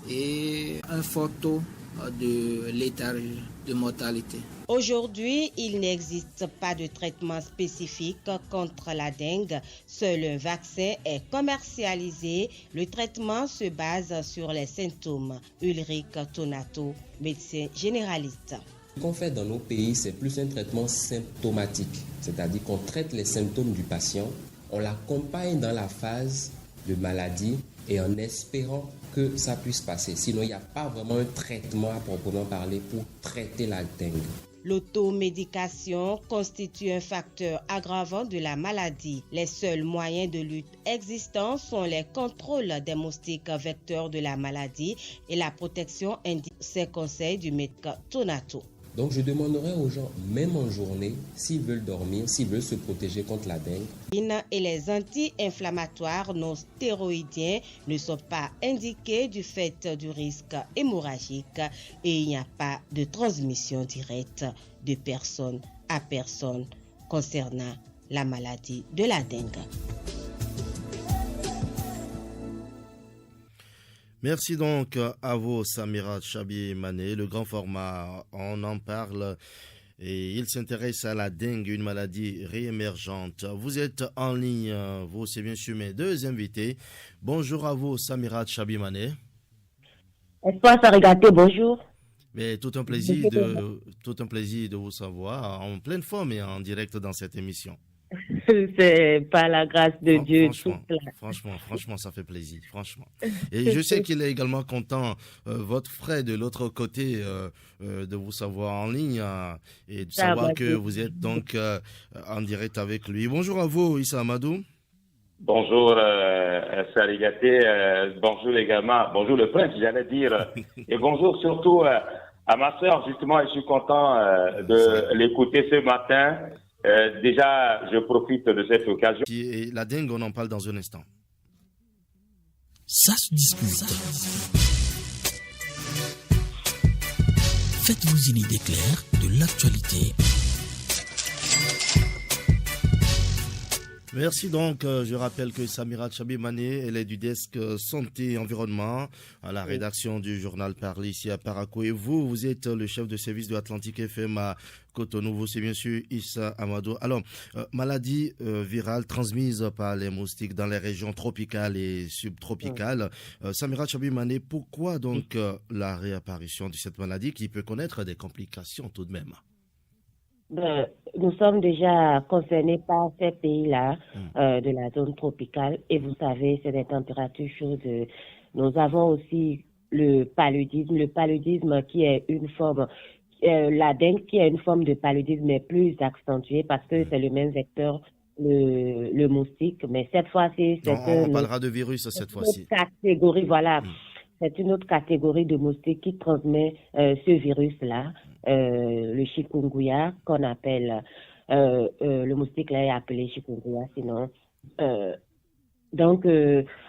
et un fort taux de léthargie, de mortalité. Aujourd'hui, il n'existe pas de traitement spécifique contre la dengue. Seul un vaccin est commercialisé. Le traitement se base sur les symptômes. Ulrich Tonato, médecin généraliste. Ce qu'on fait dans nos pays, c'est plus un traitement symptomatique, c'est-à-dire qu'on traite les symptômes du patient, on l'accompagne dans la phase de maladie et en espérant que ça puisse passer. Sinon, il n'y a pas vraiment un traitement à proprement parler pour traiter la dengue. L'automédication constitue un facteur aggravant de la maladie. Les seuls moyens de lutte existants sont les contrôles des moustiques vecteurs de la maladie et la protection, indique ces conseils du médecin Tonato. Donc je demanderais aux gens, même en journée, s'ils veulent dormir, s'ils veulent se protéger contre la dengue. Et les anti-inflammatoires non stéroïdiens ne sont pas indiqués du fait du risque hémorragique et il n'y a pas de transmission directe de personne à personne concernant la maladie de la dengue. Merci donc à vous, Samira Chabi Mané. Le grand format, on en parle et il s'intéresse à la dengue, une maladie réémergente. Vous êtes en ligne, vous, c'est bien sûr mes 2 invités. Bonjour à vous, Samira Chabi Mané. Espoir Sarigaté, bonjour. Mais tout un plaisir de vous savoir en pleine forme et en direct dans cette émission. C'est par la grâce de Dieu. Franchement, ça fait plaisir, franchement. Et je sais qu'il est également content, votre frère de l'autre côté, de vous savoir en ligne et de savoir que vous êtes donc en direct avec lui. Bonjour à vous, Issa Amadou. Bonjour, Sarigaté. Bonjour également. Bonjour le prince, j'allais dire. Et bonjour surtout à ma soeur, justement, et je suis content de l'écouter ce matin. Déjà, je profite de cette occasion. Et la dengue, on en parle dans un instant. Ça se discute. Faites-vous une idée claire de l'actualité. Merci donc. Je rappelle que Samira Chabi Mané, elle est du desk santé et environnement à la rédaction du journal Parler ici à Parakou. Et vous êtes le chef de service de Atlantique FM à Cotonou. Vous, c'est bien sûr Issa Amadou. Alors, maladie virale transmise par les moustiques dans les régions tropicales et subtropicales. Samira Chabi Mané, pourquoi donc la réapparition de cette maladie qui peut connaître des complications tout de même? Nous sommes déjà concernés par ces pays-là de la zone tropicale et vous savez, c'est des températures chaudes. Nous avons aussi le paludisme qui est une forme, la dengue qui est une forme de paludisme mais plus accentuée parce que c'est le même vecteur, le moustique, mais cette fois-ci, on parlera de virus cette fois-ci. Catégorie, voilà. C'est une autre catégorie de moustiques qui transmet ce virus-là, le chikungunya, qu'on appelle, le moustique là est appelé chikungunya, sinon. Donc,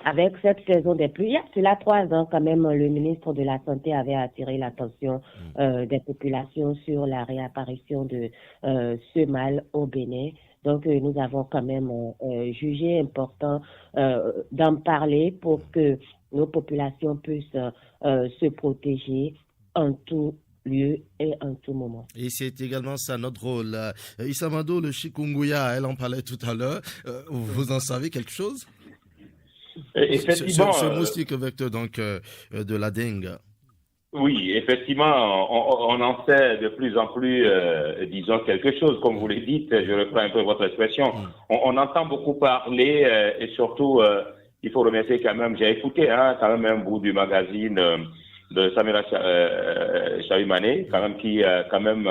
avec cette saison des pluies, il y a cela 3 ans quand même, le ministre de la Santé avait attiré l'attention des populations sur la réapparition de ce mal au Bénin. Donc, nous avons quand même jugé important d'en parler pour que nos populations puissent se protéger en tout lieu et en tout moment. Et c'est également ça notre rôle. Issa Amado, le chikungunya, elle en parlait tout à l'heure. Vous en savez quelque chose? Effectivement. Ce moustique vecteur donc de la dengue. Oui, effectivement, on en sait de plus en plus, disons, quelque chose. Comme vous le dites, je reprends un peu votre expression. On entend beaucoup parler et surtout, il faut remercier quand même, j'ai écouté quand même un bout du magazine de Samira Chaoui-Mané, quand même, qui quand même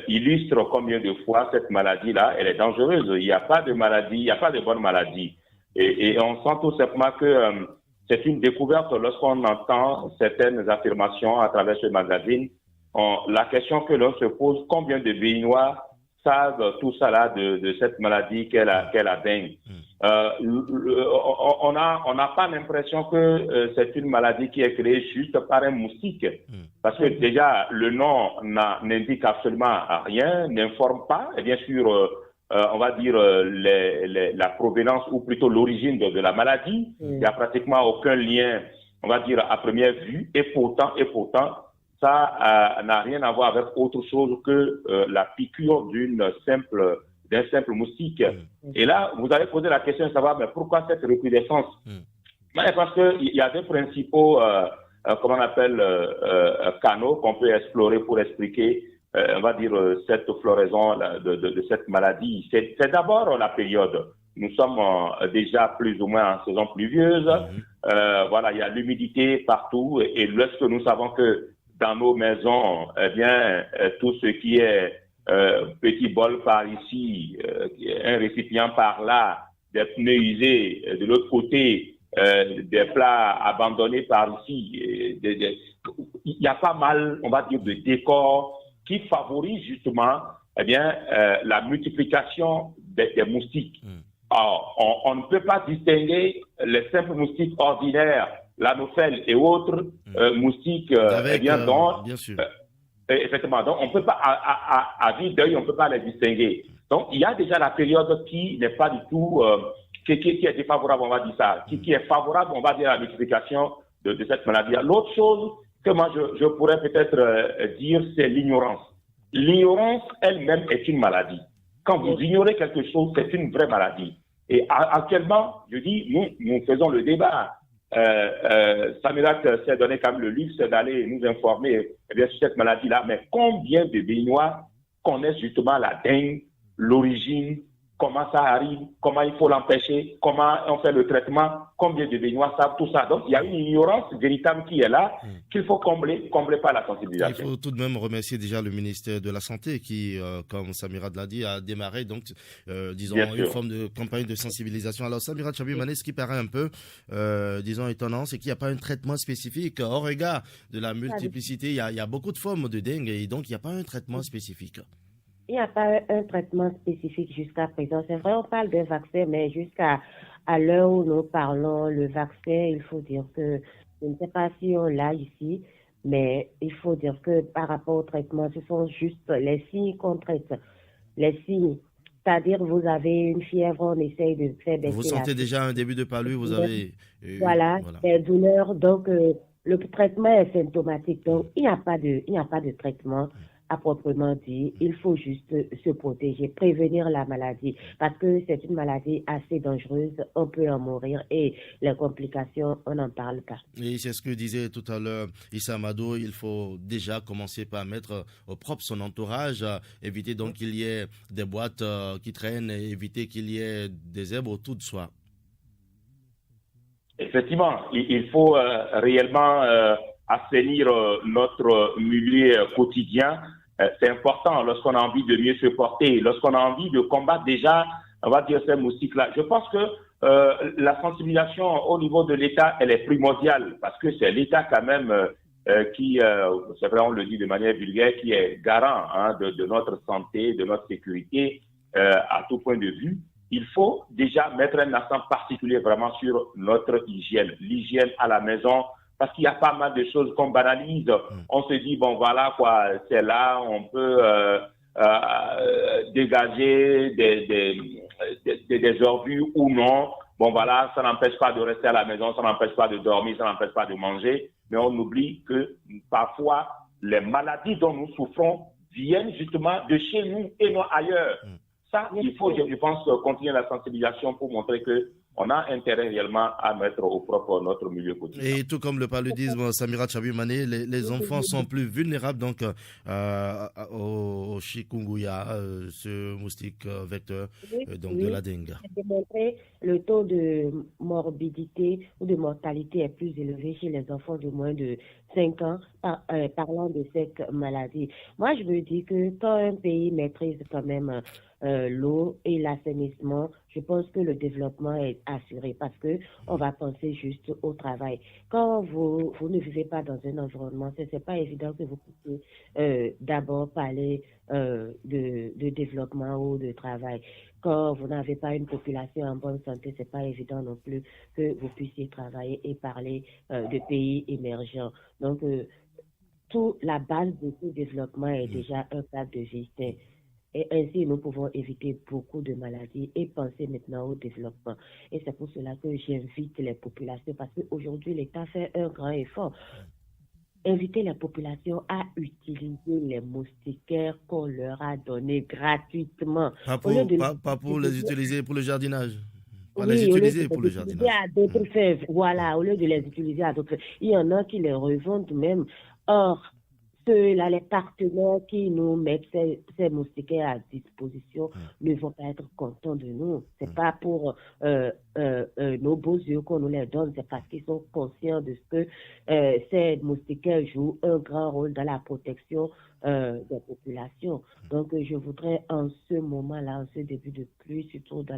illustre combien de fois cette maladie-là, elle est dangereuse. Il n'y a pas de maladie, il n'y a pas de bonne maladie. Et on sent tout simplement que c'est une découverte lorsqu'on entend certaines affirmations à travers ce magazine. La question que l'on se pose, combien de Béninois savent tout ça là de cette maladie qu'est la dengue? On n'a pas l'impression que c'est une maladie qui est créée juste par un moustique. Parce que déjà, le nom n'indique absolument rien, n'informe pas. Et bien sûr, on va dire la provenance ou plutôt l'origine de la maladie. Il n'y a pratiquement aucun lien, on va dire, à première vue. Et pourtant, ça n'a rien à voir avec autre chose que la piqûre d'un simple moustique. Et là, vous avez posé la question de savoir, mais pourquoi cette recrudescence? Parce qu'il y a des principaux, comment on appelle, canaux qu'on peut explorer pour expliquer on va dire, cette floraison de cette maladie. C'est d'abord la période. Nous sommes déjà plus ou moins en saison pluvieuse. Voilà, il y a l'humidité partout. Et lorsque nous savons que dans nos maisons, eh bien, tout ce qui est petit bol par ici, un récipient par là, des pneus usés de l'autre côté, des plats abandonnés par ici. Il y a pas mal, on va dire, de décors qui favorise justement la multiplication des moustiques. Alors, on ne peut pas distinguer les simples moustiques ordinaires, l'anophèle et autres moustiques, bien sûr. Effectivement, donc on ne peut pas, à vue d'œil, on ne peut pas les distinguer. Donc, il y a déjà la période qui n'est pas du tout, qui est défavorable, on va dire ça, qui est favorable, on va dire, à la multiplication de cette maladie. L'autre chose que moi je pourrais peut-être dire, c'est l'ignorance. L'ignorance elle-même est une maladie. Quand vous ignorez quelque chose, c'est une vraie maladie. Et actuellement, je dis, nous faisons le débat. Samirat s'est donné quand même le luxe d'aller nous informer sur cette maladie-là. Mais combien de Béninois connaissent justement la dengue, l'origine, comment ça arrive, comment il faut l'empêcher, comment on fait le traitement, combien de Béninois savent tout ça. Donc, il y a une ignorance véritable qui est là, qu'il faut combler par la sensibilisation. Il faut tout de même remercier déjà le ministère de la Santé qui, comme Samira l'a dit, a démarré, donc, disons, une forme de campagne de sensibilisation. Alors, Samira Chaoui-Mané, ce qui paraît un peu, disons, étonnant, c'est qu'il n'y a pas un traitement spécifique. Au regard de la multiplicité, il y a beaucoup de formes de dengue et donc il n'y a pas un traitement spécifique. Il n'y a pas un traitement spécifique jusqu'à présent. C'est vrai, on parle de vaccin, mais jusqu'à l'heure où nous parlons, le vaccin, il faut dire que, je ne sais pas si on l'a ici, mais il faut dire que par rapport au traitement, ce sont juste les signes qu'on traite. Les signes, c'est-à-dire vous avez une fièvre, on essaye de faire baisser. Vous sentez déjà un début de palu, vous avez... Voilà, des douleurs, donc le traitement est symptomatique. Donc, il n'y a pas de traitement à proprement dit, il faut juste se protéger, prévenir la maladie, parce que c'est une maladie assez dangereuse, on peut en mourir et les complications, on n'en parle pas. Et c'est ce que disait tout à l'heure Issa Amado, il faut déjà commencer par mettre au propre son entourage, éviter donc qu'il y ait des boîtes qui traînent et éviter qu'il y ait des herbes autour de soi. Effectivement, il faut réellement assainir notre milieu quotidien. C'est important lorsqu'on a envie de mieux se porter, lorsqu'on a envie de combattre déjà, on va dire, ces moustiques-là. Je pense que la sensibilisation au niveau de l'État, elle est primordiale parce que c'est l'État quand même qui, c'est vrai, on le dit de manière vulgaire, qui est garant de notre santé, de notre sécurité à tout point de vue. Il faut déjà mettre un accent particulier vraiment sur notre hygiène, l'hygiène à la maison, parce qu'il y a pas mal de choses qu'on banalise. On se dit, bon voilà, quoi, c'est là, on peut dégager des ordures ou non. Bon voilà, ça n'empêche pas de rester à la maison, ça n'empêche pas de dormir, ça n'empêche pas de manger. Mais on oublie que parfois, les maladies dont nous souffrons viennent justement de chez nous et non ailleurs. Ça, il faut, je pense, continuer la sensibilisation pour montrer que on a intérêt réellement à mettre au propre notre milieu quotidien. Et tout comme le paludisme, Samira Tchabi-Mané, les enfants sont plus vulnérables donc au chikungunya, ce moustique vecteur de la dengue. Démontrer le taux de morbidité ou de mortalité est plus élevé chez les enfants de moins de 5 ans parlant de cette maladie. Moi, je me dis que quand un pays maîtrise quand même l'eau et l'assainissement, je pense que le développement est assuré parce que on va penser juste au travail. Quand vous ne vivez pas dans un environnement, c'est pas évident que vous puissiez d'abord parler de développement ou de travail. Quand vous n'avez pas une population en bonne santé, c'est pas évident non plus que vous puissiez travailler et parler de pays émergents. Donc, la base de tout développement est déjà un cadre de vie sain. Et ainsi, nous pouvons éviter beaucoup de maladies et penser maintenant au développement. Et c'est pour cela que j'invite les populations, parce qu'aujourd'hui, l'État fait un grand effort. Inviter les populations à utiliser les moustiquaires qu'on leur a donnés gratuitement. Pas pour les utiliser pour le jardinage. Les utiliser pour le jardinage. À d'autres fèves. Voilà, au lieu de les utiliser à d'autres fèves. Il y en a qui les revendent même. Or, ceux-là, les partenaires qui nous mettent ces moustiquaires à disposition ne vont pas être contents de nous. C'est pas pour nos beaux yeux qu'on nous les donne, c'est parce qu'ils sont conscients de ce que ces moustiquaires jouent un grand rôle dans la protection des populations. Donc, je voudrais en ce moment-là, en ce début de pluie, surtout dans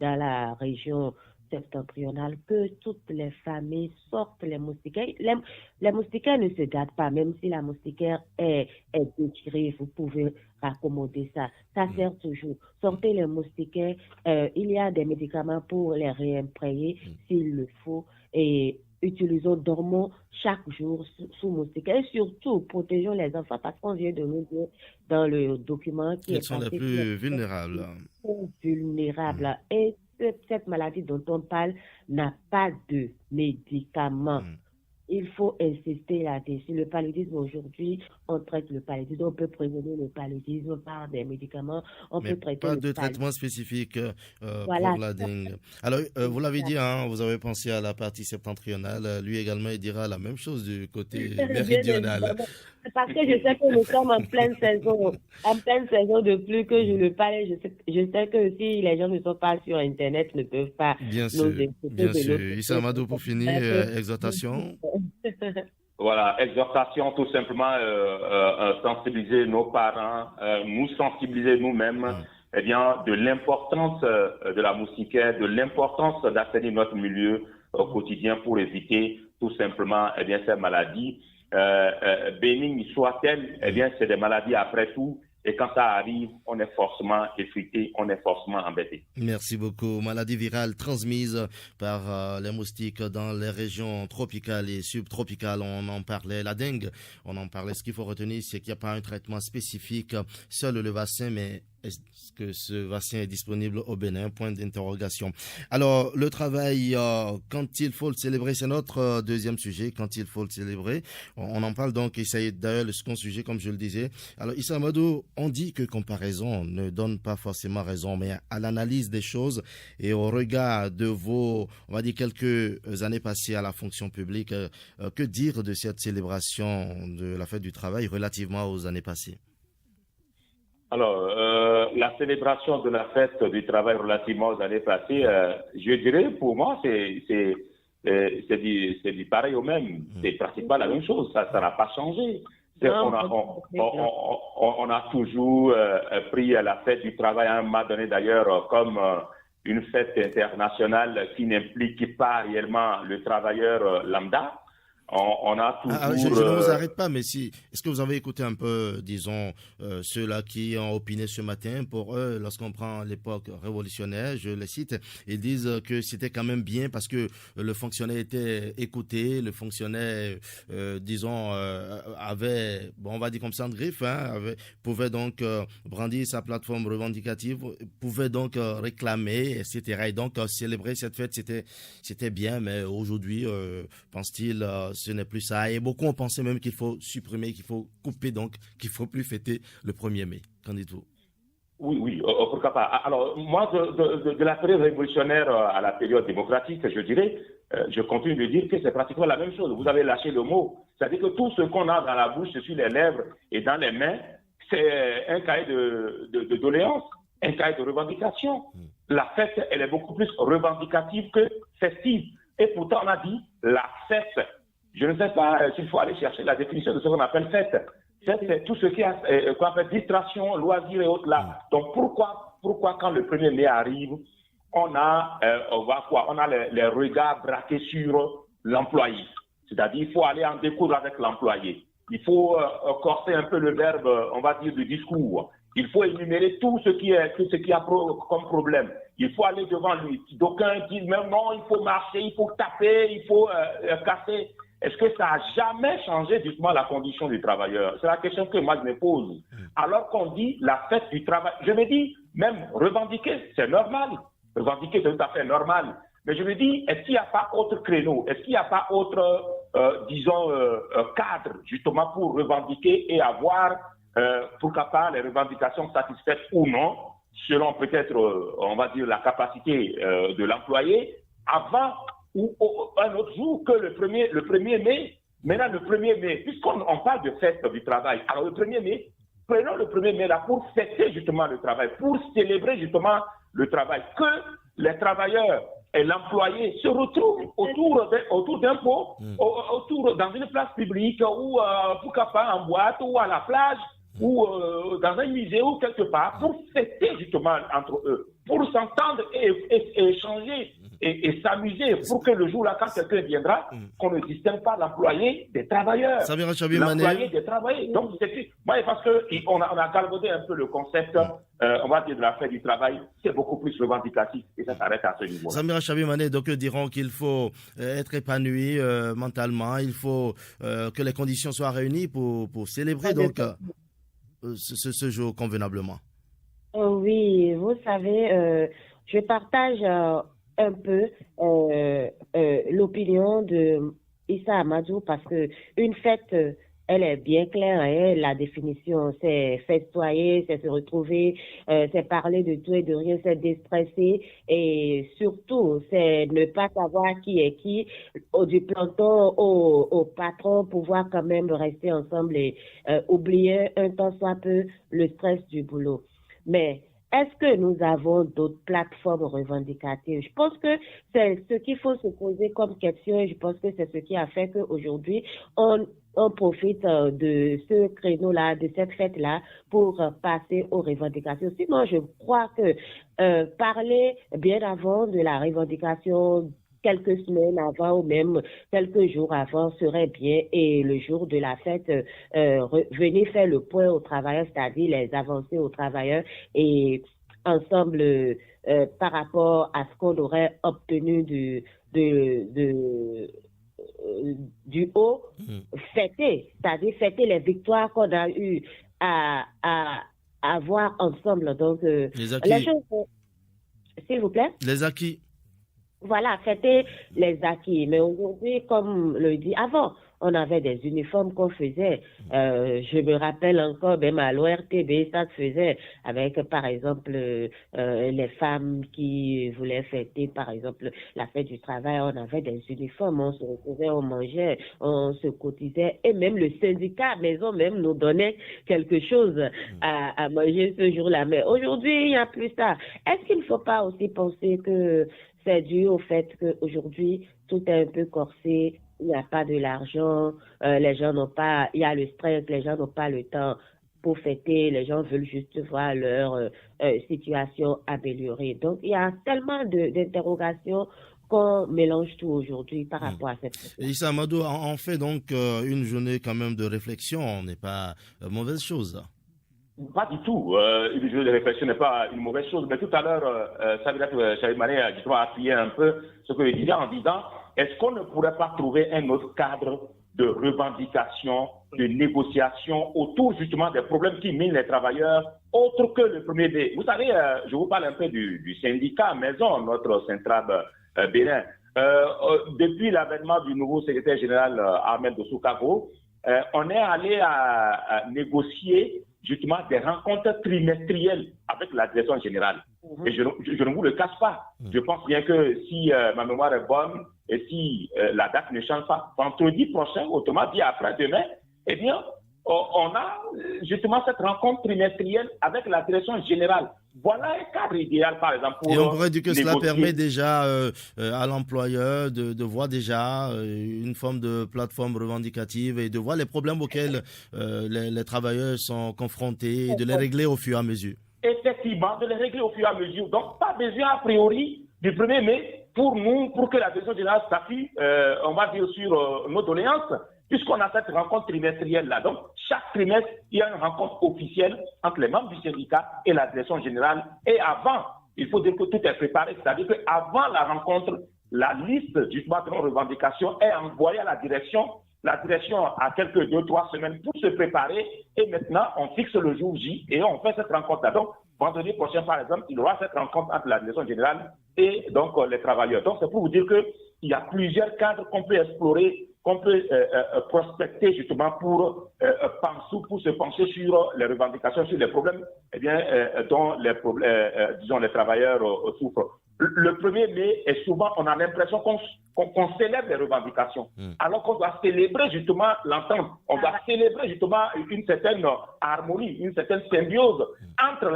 la région septentrionale, que toutes les familles sortent les moustiquaires. Les moustiquaires ne se gâtent pas, même si la moustiquaire est déchirée, vous pouvez raccommoder ça. Ça sert toujours. Sortez les moustiquaires. Il y a des médicaments pour les réimprégner s'il le faut. Et dormons chaque jour sous moustiquaires. Et surtout, protégeons les enfants parce qu'on vient de nous dire dans le document qu'ils sont les plus vulnérables. Vulnérables. Et cette maladie dont on parle n'a pas de médicaments. Il faut insister là-dessus. Le paludisme aujourd'hui, on traite le paludisme. On peut prévenir le paludisme par des médicaments. Mais pas de traitement spécifique pour la dengue. Alors, vous l'avez dit, vous avez pensé à la partie septentrionale. Lui également, il dira la même chose du côté méridional. Parce que je sais que nous sommes en pleine saison de pluie que je le parle. Je sais que si les gens ne sont pas sur Internet, ne peuvent pas bien sûr. Issa Amadou, pour finir, exhortation. Voilà, exhortation, tout simplement, sensibiliser nos parents, nous sensibiliser nous-mêmes, de l'importance de la moustiquaire, de l'importance d'assainir notre milieu quotidien pour éviter tout simplement, ces maladies. Bénignes soient-elles, c'est des maladies après tout. Et quand ça arrive, on est forcément effrité, on est forcément embêté. Merci beaucoup. Maladie virale transmise par les moustiques dans les régions tropicales et subtropicales. On en parlait. La dengue, on en parlait. Ce qu'il faut retenir, c'est qu'il n'y a pas un traitement spécifique. Seul le vaccin, mais est-ce que ce vaccin est disponible au Bénin? Point d'interrogation. Alors, le travail, quand il faut le célébrer, c'est notre deuxième sujet. Quand il faut le célébrer, on en parle donc. Et c'est d'ailleurs le second sujet, comme je le disais. Alors, Issa Amadou, on dit que comparaison ne donne pas forcément raison, mais à l'analyse des choses et au regard de vos, on va dire, quelques années passées à la fonction publique, que dire de cette célébration de la fête du travail relativement aux années passées? Alors, la célébration de la fête du travail relativement aux années passées, je dirais, pour moi, c'est du pareil au même. C'est pratiquement la même chose. Ça n'a pas changé. On a toujours pris la fête du travail à un moment donné, d'ailleurs, comme une fête internationale qui n'implique pas réellement le travailleur lambda. On a toujours... je ne vous arrête pas, mais est-ce que vous avez écouté un peu, disons, ceux-là qui ont opiné ce matin? Pour eux, lorsqu'on prend l'époque révolutionnaire, je les cite, ils disent que c'était quand même bien parce que le fonctionnaire était écouté, le fonctionnaire, disons, avait, bon, on va dire comme ça, en griffe, pouvait donc brandir sa plateforme revendicative, pouvait donc réclamer, etc. Et donc, célébrer cette fête, c'était bien, mais aujourd'hui, pense-t-il, ce n'est plus ça. Et beaucoup ont pensé même qu'il faut supprimer, qu'il faut couper, donc qu'il ne faut plus fêter le 1er mai. Qu'en dites-vous? Oui, pourquoi pas. Alors, moi, de la période révolutionnaire à la période démocratique, je dirais, je continue de dire que c'est pratiquement la même chose. Vous avez lâché le mot. C'est-à-dire que tout ce qu'on a dans la bouche, sur les lèvres et dans les mains, c'est un cahier de doléances, un cahier de revendications. La fête, elle est beaucoup plus revendicative que festive. Et pourtant, on a dit la fête. Je ne sais pas s'il faut aller chercher la définition de ce qu'on appelle fête. Fête, c'est tout ce qui est qu'on appelle distraction, loisirs et autres là. Donc pourquoi quand le 1er mai arrive, on a les regards braqués sur l'employé. C'est-à-dire il faut aller en découdre avec l'employé. Il faut corser un peu le verbe, on va dire, du discours. Il faut énumérer tout ce qui a comme problème. Il faut aller devant lui. D'aucuns disent même non, il faut marcher, il faut taper, il faut casser. Est-ce que ça n'a jamais changé justement la condition du travailleur? C'est la question que moi je me pose. Alors qu'on dit la fête du travail, je me dis même revendiquer, c'est normal. Revendiquer, c'est tout à fait normal. Mais je me dis, est-ce qu'il n'y a pas autre créneau? Est-ce qu'il n'y a pas autre, cadre justement pour revendiquer et avoir, pourquoi pas, les revendications satisfaites ou non, selon peut-être, on va dire, la capacité de l'employé, avant ou un autre jour que le 1er mai. Maintenant, le 1er mai, puisqu'on parle de fête du travail, alors le 1er mai, prenons le 1er mai là pour fêter justement le travail, pour célébrer justement le travail, que les travailleurs et l'employé se retrouvent autour d'un pot, dans une place publique, ou pourquoi pas en boîte, ou à la plage, ou dans un musée, ou quelque part, pour fêter justement entre eux, pour s'entendre et échanger et s'amuser, pour que le jour-là, quand quelqu'un viendra, qu'on ne distingue pas l'employé des travailleurs. L'employé des travailleurs. Donc, parce qu'on a galvaudé un peu le concept, on va dire, de la fête du travail, c'est beaucoup plus revendicatif et ça s'arrête à ce niveau. Samira Chabimane, donc diront qu'il faut être épanoui mentalement, il faut que les conditions soient réunies pour célébrer donc ce jour convenablement. Oui, vous savez, je partage un peu l'opinion de Issa Amadou parce que une fête, elle est bien claire, hein, la définition, c'est festoyer, c'est se retrouver, c'est parler de tout et de rien, c'est déstresser et surtout, c'est ne pas savoir qui est qui, du planton au patron, pouvoir quand même rester ensemble et oublier un temps soit peu le stress du boulot. Mais est-ce que nous avons d'autres plateformes revendicatives? Je pense que c'est ce qu'il faut se poser comme question et je pense que c'est ce qui a fait qu'aujourd'hui, on profite de ce créneau-là, de cette fête-là pour passer aux revendications. Sinon, je crois que parler bien avant de la revendication quelques semaines avant ou même quelques jours avant serait bien et le jour de la fête, venez faire le point aux travailleurs, c'est-à-dire les avancées aux travailleurs et ensemble par rapport à ce qu'on aurait obtenu du haut, fêter, c'est-à-dire fêter les victoires qu'on a eues à avoir ensemble. Donc, les acquis. La chose, s'il vous plaît. Les acquis. Voilà, fêter les acquis. Mais aujourd'hui, comme le dit avant, on avait des uniformes qu'on faisait. Je me rappelle encore, même à l'ORTB, ça se faisait avec, par exemple, les femmes qui voulaient fêter, par exemple, la fête du travail. On avait des uniformes, on se retrouvait, on mangeait, on se cotisait. Et même le syndicat à maison même nous donnait quelque chose à manger ce jour-là. Mais aujourd'hui, il n'y a plus ça. Est-ce qu'il ne faut pas aussi penser que c'est dû au fait qu'aujourd'hui, tout est un peu corsé, il n'y a pas de l'argent, les gens n'ont pas, il y a le stress, les gens n'ont pas le temps pour fêter, les gens veulent juste voir leur situation améliorée. Donc, il y a tellement d'interrogations qu'on mélange tout aujourd'hui par rapport à cette question. Issa Amadou, on fait donc une journée quand même de réflexion, n'est pas mauvaise chose. Pas du tout. Une journée de réflexion n'est pas une mauvaise chose. Mais tout à l'heure, Sabirat Chalimane a justement appuyé un peu ce que je disais en disant, est-ce qu'on ne pourrait pas trouver un autre cadre de revendication, de négociation autour justement des problèmes qui minent les travailleurs, autre que le 1er mai. Vous savez, je vous parle un peu du syndicat Maison, notre Centrab Bénin. Depuis l'avènement du nouveau secrétaire général Ahmed Soukago, on est allé à négocier justement des rencontres trimestrielles avec la direction générale. Et je ne vous le cache pas. Je pense bien que si ma mémoire est bonne et si la date ne change pas, vendredi prochain, autrement dit après-demain, eh bien, on a justement cette rencontre trimestrielle avec la direction générale. Voilà un cadre idéal, par exemple, pour. Et on pourrait dire que négocier. cela permet déjà à l'employeur de voir déjà une forme de plateforme revendicative et de voir les problèmes auxquels les travailleurs sont confrontés et de les régler au fur et à mesure. Effectivement, de les régler au fur et à mesure. Donc, pas besoin a priori du 1er mai pour nous, pour que la direction générale s'appuie, on va dire, sur nos doléances, puisqu'on a cette rencontre trimestrielle-là. Donc, chaque trimestre, il y a une rencontre officielle entre les membres du syndicat et la direction générale. Et avant, il faut dire que tout est préparé, c'est-à-dire qu'avant la rencontre, la liste justement de nos revendications est envoyée à la direction. La direction a quelques 2-3 semaines pour se préparer et maintenant, on fixe le jour J et on fait cette rencontre-là. Donc, vendredi prochain, par exemple, il y aura cette rencontre entre la direction générale et donc les travailleurs. Donc, c'est pour vous dire qu'il y a plusieurs cadres qu'on peut explorer, qu'on peut prospecter justement pour se pencher sur les revendications, sur les problèmes dont les travailleurs souffrent. Le 1er mai, et souvent, on a l'impression qu'on célèbre les revendications, alors qu'on doit célébrer justement l'entente. On doit célébrer justement une certaine harmonie, une certaine symbiose entre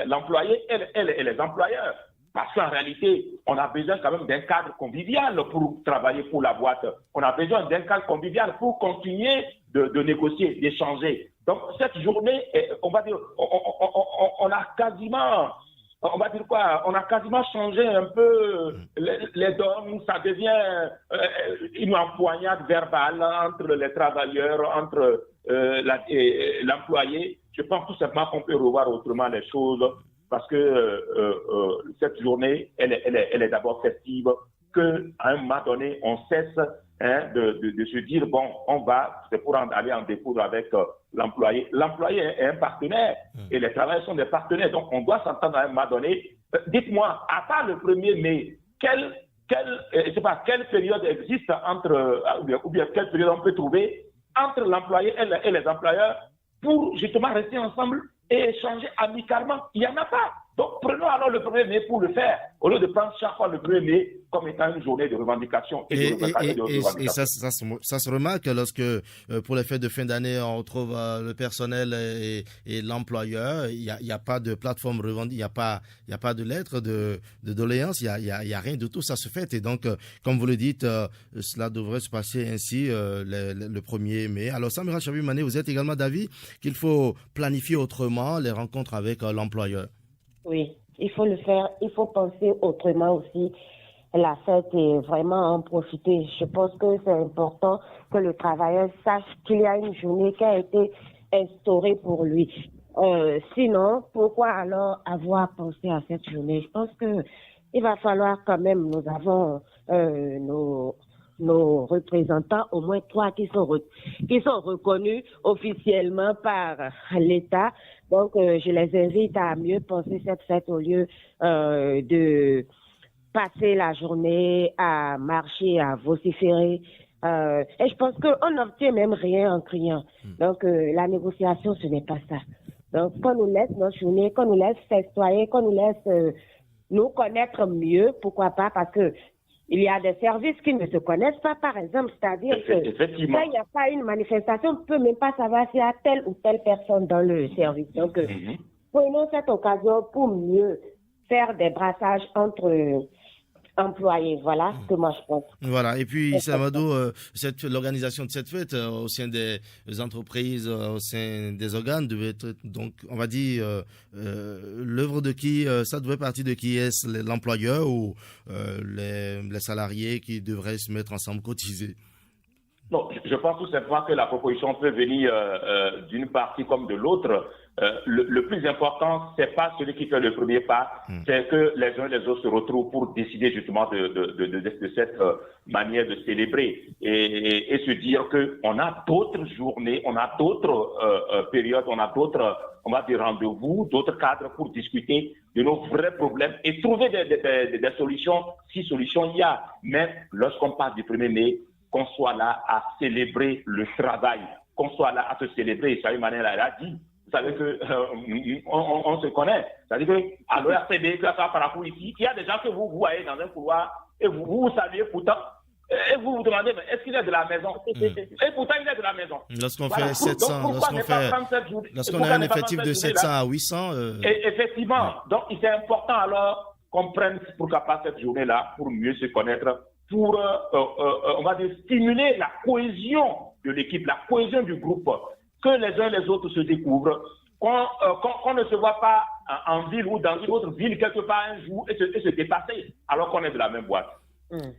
l'employé et les employeurs. Parce qu'en réalité, on a besoin quand même d'un cadre convivial pour travailler pour la boîte. On a besoin d'un cadre convivial pour continuer de négocier, d'échanger. Donc, cette journée, on va dire, on a quasiment... On va dire quoi? On a quasiment changé un peu les donnes. Ça devient une empoignade verbale entre les travailleurs, entre l'employé. Je pense tout simplement qu'on peut revoir autrement les choses parce que cette journée, elle est d'abord festive, qu'à un moment donné, on cesse de se dire, bon, c'est pour aller en découdre avec l'employé. L'employé est un partenaire et les travailleurs sont des partenaires. Donc, on doit s'entendre à un moment donné. Dites-moi, à part le 1er mai, quelle période existe entre, ou bien quelle période on peut trouver entre l'employé et les employeurs pour justement rester ensemble et échanger amicalement? Il n'y en a pas. Donc, prenons alors le 1er mai pour le faire, au lieu de prendre chaque fois le 1er mai comme étant une journée de revendication. Et ça se remarque lorsque, pour les fêtes de fin d'année, on retrouve le personnel et l'employeur. Il n'y a pas de plateforme revendicative, il n'y a pas de lettre de doléance, il n'y a rien de tout. Ça se fait. Et donc, comme vous le dites, cela devrait se passer ainsi le 1er mai. Alors, Samira Chalimane, vous êtes également d'avis qu'il faut planifier autrement les rencontres avec l'employeur? Oui, il faut le faire. Il faut penser autrement aussi la fête et vraiment en profiter. Je pense que c'est important que le travailleur sache qu'il y a une journée qui a été instaurée pour lui. Sinon, pourquoi alors avoir pensé à cette journée? Je pense que il va falloir quand même, nous avons nos représentants, au moins 3 qui sont reconnus officiellement par l'État. Donc, je les invite à mieux penser cette fête au lieu de passer la journée à marcher, à vociférer Et je pense qu'on n'obtient même rien en criant. Donc, la négociation, ce n'est pas ça. Donc, qu'on nous laisse nos journées, qu'on nous laisse festoyer, qu'on nous laisse nous connaître mieux, pourquoi pas, parce que il y a des services qui ne se connaissent pas, par exemple, c'est-à-dire que quand il n'y a pas une manifestation, on ne peut même pas savoir s'il y a telle ou telle personne dans le service. Donc, prenons cette occasion pour mieux faire des brassages entre employés. Voilà ce que moi je pense. Voilà, et puis Issa Amadou, l'organisation de cette fête au sein des entreprises, au sein des organes, devait être, donc, on va dire, l'œuvre de qui, ça devait partir de qui? Est-ce l'employeur ou les salariés qui devraient se mettre ensemble, cotiser? Non, je pense tout simplement que la proposition peut venir d'une partie comme de l'autre. Le plus important, c'est pas celui qui fait le premier pas, c'est que les uns et les autres se retrouvent pour décider justement de cette manière de célébrer et se dire qu'on a d'autres journées, on a d'autres périodes, on a d'autres, on va dire, rendez-vous, d'autres cadres pour discuter de nos vrais problèmes et trouver des solutions, si solutions il y a. Mais lorsqu'on parle du 1er mai, qu'on soit là à célébrer le travail, qu'on soit là à se célébrer, Saïd Mané l'a dit. Vous savez que on se connaît. C'est-à-dire qu'à l'ORTB, à Parakou ici, il y a des gens que vous voyez dans un couloir et vous saluez pourtant. Et vous vous demandez, mais est-ce qu'il est de la maison? Et pourtant, il est de la maison. Lorsqu'on fait 700, lorsqu'on a un effectif de 700 à 800. Effectivement. Donc, c'est important alors qu'on prenne pour capable cette journée-là pour mieux se connaître, pour, on va dire, stimuler la cohésion de l'équipe, la cohésion du groupe, que les uns et les autres se découvrent, qu'on ne se voit pas en ville ou dans une autre ville quelque part un jour et se dépasser alors qu'on est de la même boîte.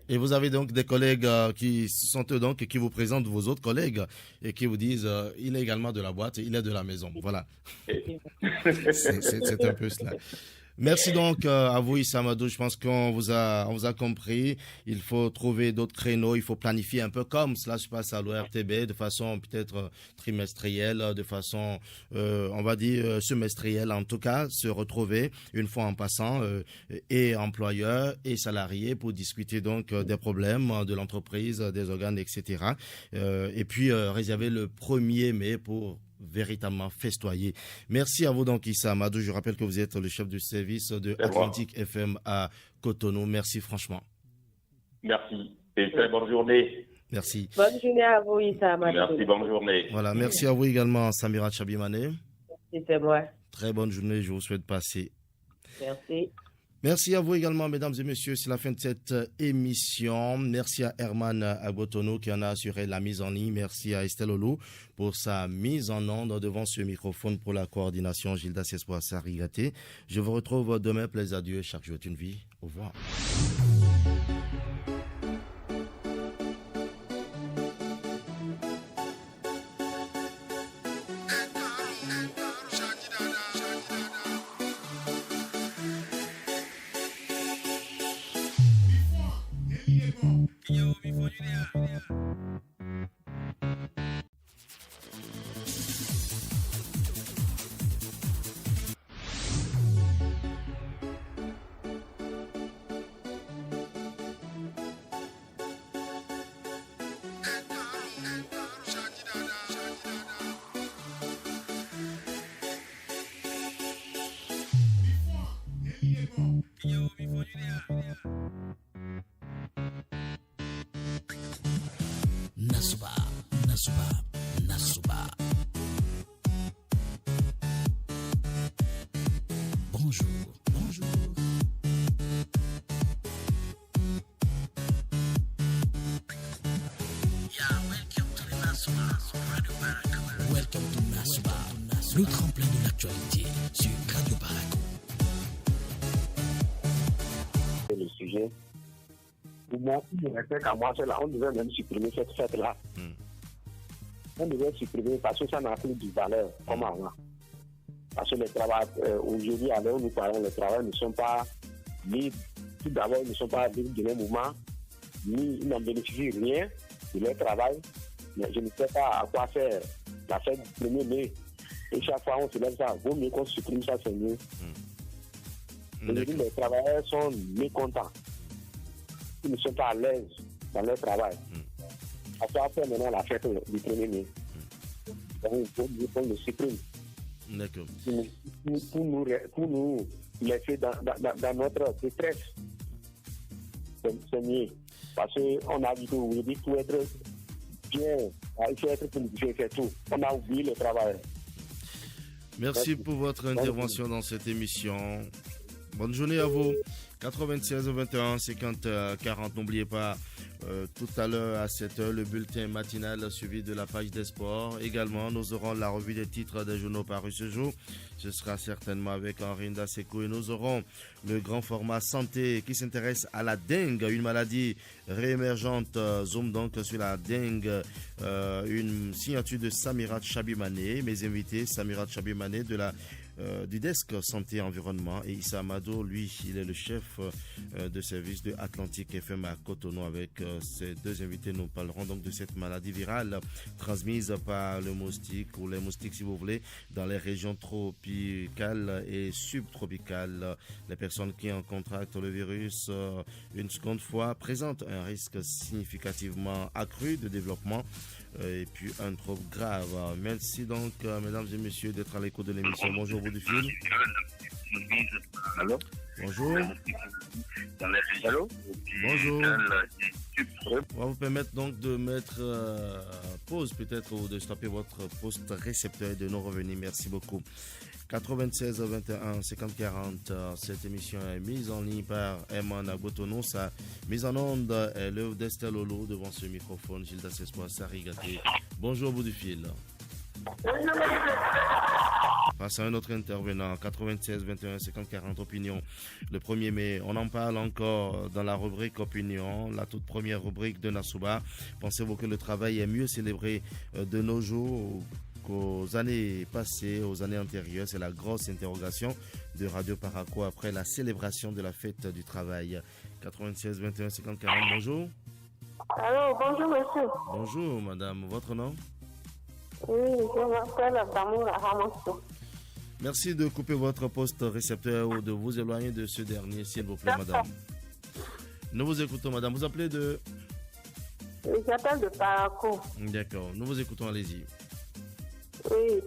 Et vous avez donc des collègues qui sont eux donc qui vous présentent vos autres collègues et qui vous disent il est également de la boîte, il est de la maison. Voilà. C'est un peu cela. Merci donc à vous Issa Amadou, je pense qu'on vous a compris. Il faut trouver d'autres créneaux, il faut planifier un peu comme cela se passe à l'ORTB de façon peut-être trimestrielle, de façon on va dire semestrielle en tout cas, se retrouver une fois en passant et employeurs et salariés pour discuter donc des problèmes de l'entreprise, des organes, etc. Et puis réserver le 1er mai pour véritablement festoyer. Merci à vous donc Issa Amadou. Je rappelle que vous êtes le chef du service de Atlantique FM à Cotonou. Merci franchement. Merci et très bonne journée. Merci. Bonne journée à vous Issa Amadou. Merci, bonne journée. Voilà, merci à vous également Samira Chabimane. C'est moi. Très bonne journée, je vous souhaite passer. Merci. Merci à vous également, mesdames et messieurs. C'est la fin de cette émission. Merci à Herman Agbotono qui en a assuré la mise en ligne. Merci à Estelle Olou pour sa mise en onde devant ce microphone pour la coordination. Gilda Espoir Sarigaté. Je vous retrouve demain. Plaisir à Dieu. Chaque jour est une vie. Au revoir. Nasuba, Nasuba, Nasuba. Bonjour, bonjour. Welcome to Nasuba, le tremplin de l'actualité sur Radio Parakou. Le sujet, pour moi, il ne restait qu'à moi, on devait même supprimer cette fête-là. On devait supprimer parce que ça n'a plus de valeur comme avant. Parce que les travailleurs, aujourd'hui, à l'heure où nous parlons, les travailleurs ne sont pas libres. Tout d'abord, ils ne sont pas libres de leur mouvement, ni ils n'en bénéficient rien de leur travail. Mais je ne sais pas à quoi faire la fête du 1er mai. Et chaque fois, on se lève ça. Vaut mieux qu'on supprime ça, c'est mieux. Aujourd'hui, les travailleurs sont mécontents. Ils ne sont pas à l'aise dans leur travail. Ça fait maintenant la fête du 1er mai. Donc, on le supprime. D'accord. Pour nous laisser dans notre détresse. C'est mieux. Parce qu'on a dit que oui, il faut être bien, il faut être politicien, c'est tout. On a oublié le travail. Merci pour votre intervention dans cette émission. Bonne journée à vous. 96 21 50 40. N'oubliez pas, tout à l'heure à 7h, le bulletin matinal suivi de la page des sports. Également, nous aurons la revue des titres des journaux parus ce jour. Ce sera certainement avec Henri Ndaseko. Et nous aurons le grand format santé qui s'intéresse à la dengue, une maladie réémergente. Zoom donc sur la dengue. Une signature de Samirat Chabimane. Mes invités, Samirat Chabimane du desk santé et environnement, et Issa Amado, lui, il est le chef de service de Atlantique FM à Cotonou. Avec ces deux invités, nous parlerons donc de cette maladie virale transmise par le moustique, ou les moustiques si vous voulez, dans les régions tropicales et subtropicales. Les personnes qui en contractent le virus une seconde fois présentent un risque significativement accru de développement et puis un trop grave. Merci donc, mesdames et messieurs, d'être à l'écoute de l'émission. Bonjour, au bout du fil. Allô? Bonjour. Allô? Bonjour. On va vous permettre donc de mettre pause peut-être, ou de stopper votre poste récepteur et de nous revenir. Merci beaucoup. 96 21 50 40. Cette émission est mise en ligne par Eman Agotono. Sa mise en onde est l'œuvre d'Estelle Lolo. Devant ce microphone, Gilda Sespoir Sarigaté. Bonjour au bout du fil. Face à un autre intervenant, 96 21 50 40 opinion. Le 1er mai, on en parle encore dans la rubrique opinion, la toute première rubrique de Nassouba. Pensez-vous que le travail est mieux célébré de nos jours qu'aux années passées, aux années antérieures? C'est la grosse interrogation de Radio Paraco après la célébration de la fête du travail. 96 21 50 40, bonjour. Allô, bonjour monsieur. Bonjour madame, votre nom? Oui, je m'appelle Damoura Hamasso. Merci de couper votre poste récepteur ou de vous éloigner de ce dernier, s'il vous plaît, madame. Nous vous écoutons, madame. Vous appelez de... J'appelle de Paraco. D'accord. Nous vous écoutons, allez-y. Oui,